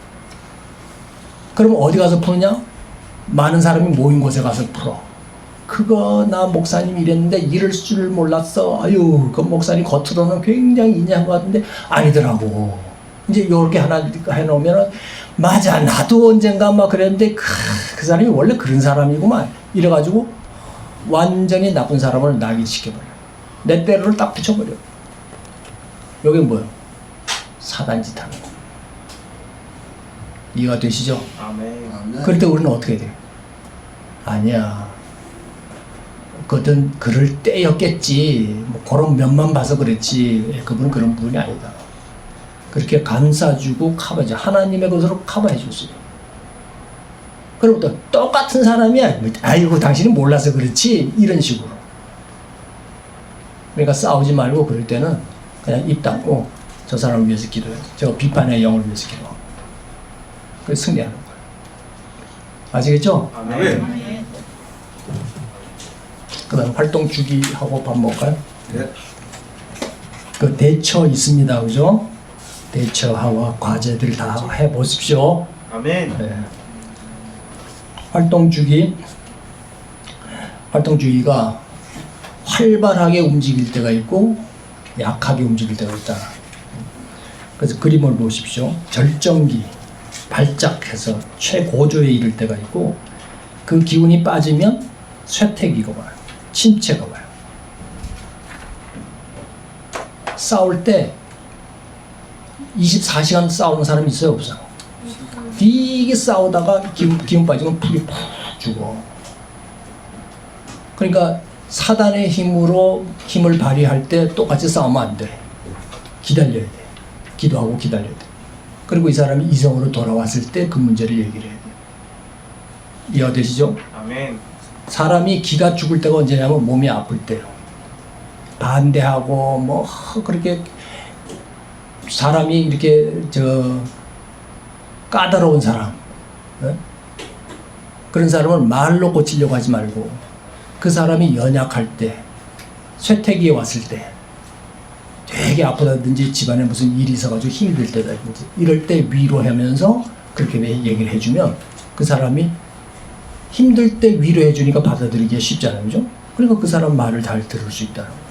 그럼 어디 가서 푸느냐? 많은 사람이 모인 곳에 가서 풀어. 그거 나 목사님 이랬는데 이럴 줄 몰랐어. 아유, 그 목사님 겉으로는 굉장히 인자한 것 같은데 아니더라고. 이제 이렇게 하나 해놓으면 맞아, 나도 언젠가 막 그랬는데 그 사람이 원래 그런 사람이구만. 이래가지고 완전히 나쁜 사람을 낙인시켜버려. 내 때로를 딱 붙여버려. 여기 뭐예요? 사단짓 하는 거. 이해가 되시죠? 아멘. 그럴 때 우리는 어떻게 돼요? 아니야. 그것은 그럴 때였겠지. 뭐 그런 면만 봐서 그랬지. 그분은 그런 분이 아니다. 그렇게 감싸주고 커버해줘. 하나님의 것으로 커버해 줬어요. 그리고 또 똑같은 사람이야. 아이고 당신이 몰라서 그렇지. 이런 식으로. 그러니까 싸우지 말고 그럴 때는 그냥 입 닫고 저 사람을 위해서 기도해요. 저 비판의 영을 위해서 기도하고. 그래서 승리하는 거예요. 아시겠죠? 아멘. 그 다음 활동 주기하고 밥 먹을까요? 네. 그 대처 있습니다. 그죠? 대처하고 과제들 다 해보십시오. 아멘. 네. 활동 주기가 활발하게 움직일 때가 있고 약하게 움직일 때가 있다. 그래서 그림을 보십시오. 절정기, 발작해서 최고조에 이를 때가 있고 그 기운이 빠지면 쇠퇴기가 와요. 침체가 와요. 싸울 때 24시간 싸우는 사람이 있어요, 없어요? 되게 싸우다가 기운 빠지면 풀이 푹 죽어. 그러니까 사단의 힘을 발휘할 때 똑같이 싸우면 안 돼. 기다려야 돼. 기도하고 기다려야 돼. 그리고 이 사람이 이성으로 돌아왔을 때 그 문제를 얘기를 해야 돼. 이해가 되시죠? 아멘. 사람이 기가 죽을 때가 언제냐면 몸이 아플 때요. 반대하고 뭐 그렇게 사람이 이렇게 까다로운 사람, 그런 사람을 말로 고치려고 하지 말고 그 사람이 연약할 때, 쇠퇴기에 왔을 때, 되게 아프다든지 집안에 무슨 일이 있어가지고 힘이 들 때다든지 이럴 때 위로하면서 그렇게 얘기를 해주면 그 사람이 힘들 때 위로해주니까 받아들이기가 쉽잖아요. 그죠? 그러니까 그 사람 말을 잘 들을 수 있다는 거예요.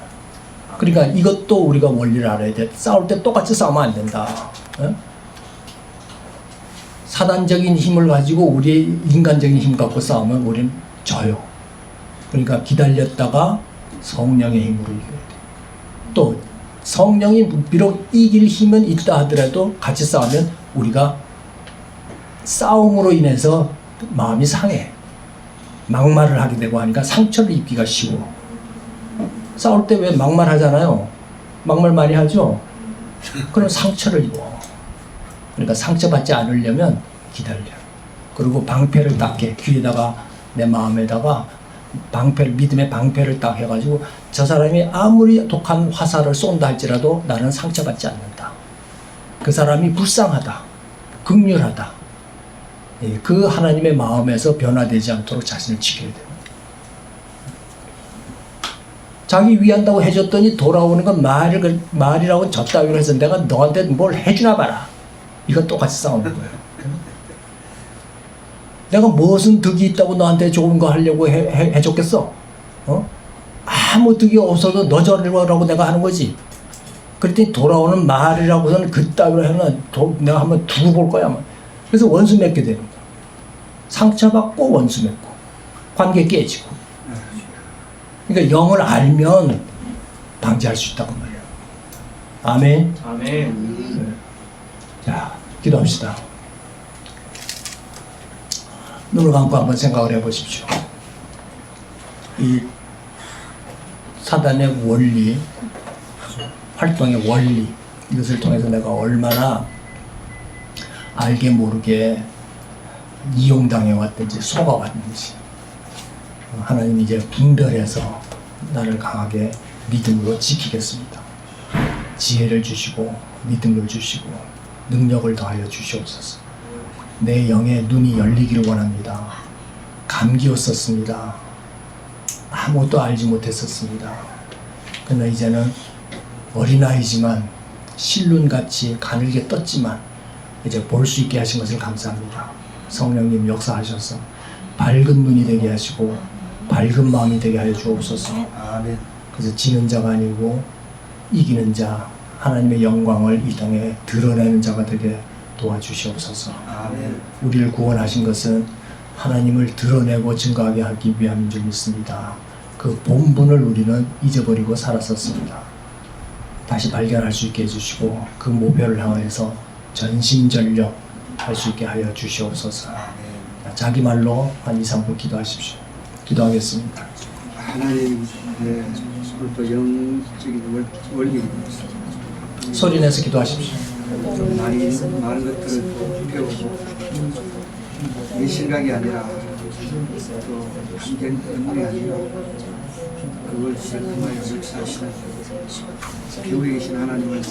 그러니까 이것도 우리가 원리를 알아야 돼. 싸울 때 똑같이 싸우면 안 된다. 사단적인 힘을 가지고 우리의 인간적인 힘 갖고 싸우면 우리는 져요. 그러니까 기다렸다가 성령의 힘으로 이겨야 돼. 또 성령이 비록 이길 힘은 있다 하더라도 같이 싸우면 우리가 싸움으로 인해서 마음이 상해. 막말을 하게 되고 하니까 상처를 입기가 쉬워. 싸울 때 왜 막말하잖아요. 막말 많이 하죠. 그럼 상처를 입어. 그러니까 상처받지 않으려면 기다려. 그리고 방패를 딱 해. 귀에다가 내 마음에다가 믿음의 방패를 딱 해가지고 저 사람이 아무리 독한 화살을 쏜다 할지라도 나는 상처받지 않는다. 그 사람이 불쌍하다. 긍휼하다. 그 하나님의 마음에서 변화되지 않도록 자신을 지켜야 돼요. 자기 위한다고 해줬더니 돌아오는 건 말이라고 졌다고 해서 내가 너한테 뭘 해주나 봐라. 이건 똑같이 싸우는 거예요. 내가 무슨 득이 있다고 너한테 좋은 거 하려고 해줬겠어? 아무 득이 없어도 너 저러라고 내가 하는 거지. 그랬더니 돌아오는 말이라고서는 그따위로 하면 내가 한번 두고 볼 거야. 그래서 원수 맺게 되는 거야. 상처받고 원수 맺고 관계 깨지고. 그러니까 영을 알면 방지할 수 있다고 말이에요. 아멘. 아멘. 자, 기도합시다. 눈을 감고 한번 생각을 해보십시오. 이 사단의 원리, 활동의 원리, 이것을 통해서 내가 얼마나 알게 모르게 이용당해 왔든지 속아왔는지 하나님이 이제 분별해서 나를 강하게 믿음으로 지키겠습니다. 지혜를 주시고 믿음을 주시고 능력을 더하여 주시옵소서. 내 영의 눈이 열리기를 원합니다. 감기였었습니다. 아무것도 알지 못했었습니다. 그러나 이제는 어린아이지만 실눈같이 가늘게 떴지만 이제 볼 수 있게 하신 것을 감사합니다. 성령님 역사하셔서 밝은 눈이 되게 하시고 밝은 마음이 되게 하여 주옵소서. 아멘. 그래서 지는 자가 아니고 이기는 자, 하나님의 영광을 이 땅에 드러내는 자가 되게 도와주시옵소서. 아멘. 우리를 구원하신 것은 하나님을 드러내고 증거하게 하기 위함인 줄 믿습니다. 그 본분을 우리는 잊어버리고 살았었습니다. 다시 발견할 수 있게 해주시고 그 목표를 향해서 전심전력 할 수 있게 하여 주시옵소서. 자기 말로 한 2, 3분 기도하십시오. 기도하겠습니다. 하나님, 또 영적인 원리입니다. 소리 내서 기도하십시오. 많은 것들을 배우고 이 생각이 아니라 또 한견 때문이 아니라 그걸 시작하여 역사하시는 교회에 계신 하나님을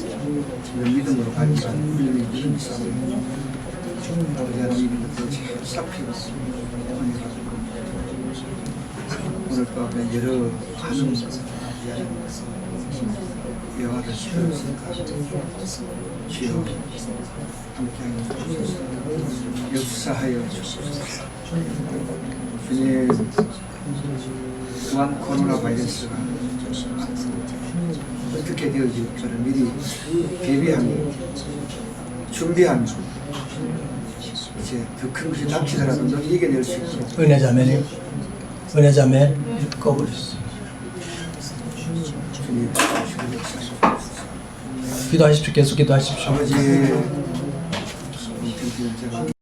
믿음으로 가지는 훈련이 이런 싸움입니다. 아버지 하나님 것도 잘 살피고 오늘 밤에 여러 가는 영화를 시켰으니까 주여 함께하여 주소서. 역사하여 주소서. 주님, 또한 코로나 바이러스가 어떻게 되어질지를 미리 대비하며 준비하며 이제 더 큰 것이 닥치더라도 너 이겨낼 수 있도록 은혜자매 꺼버렸어. 주님 기도하십시오. 계속 기도하십시오. 아버지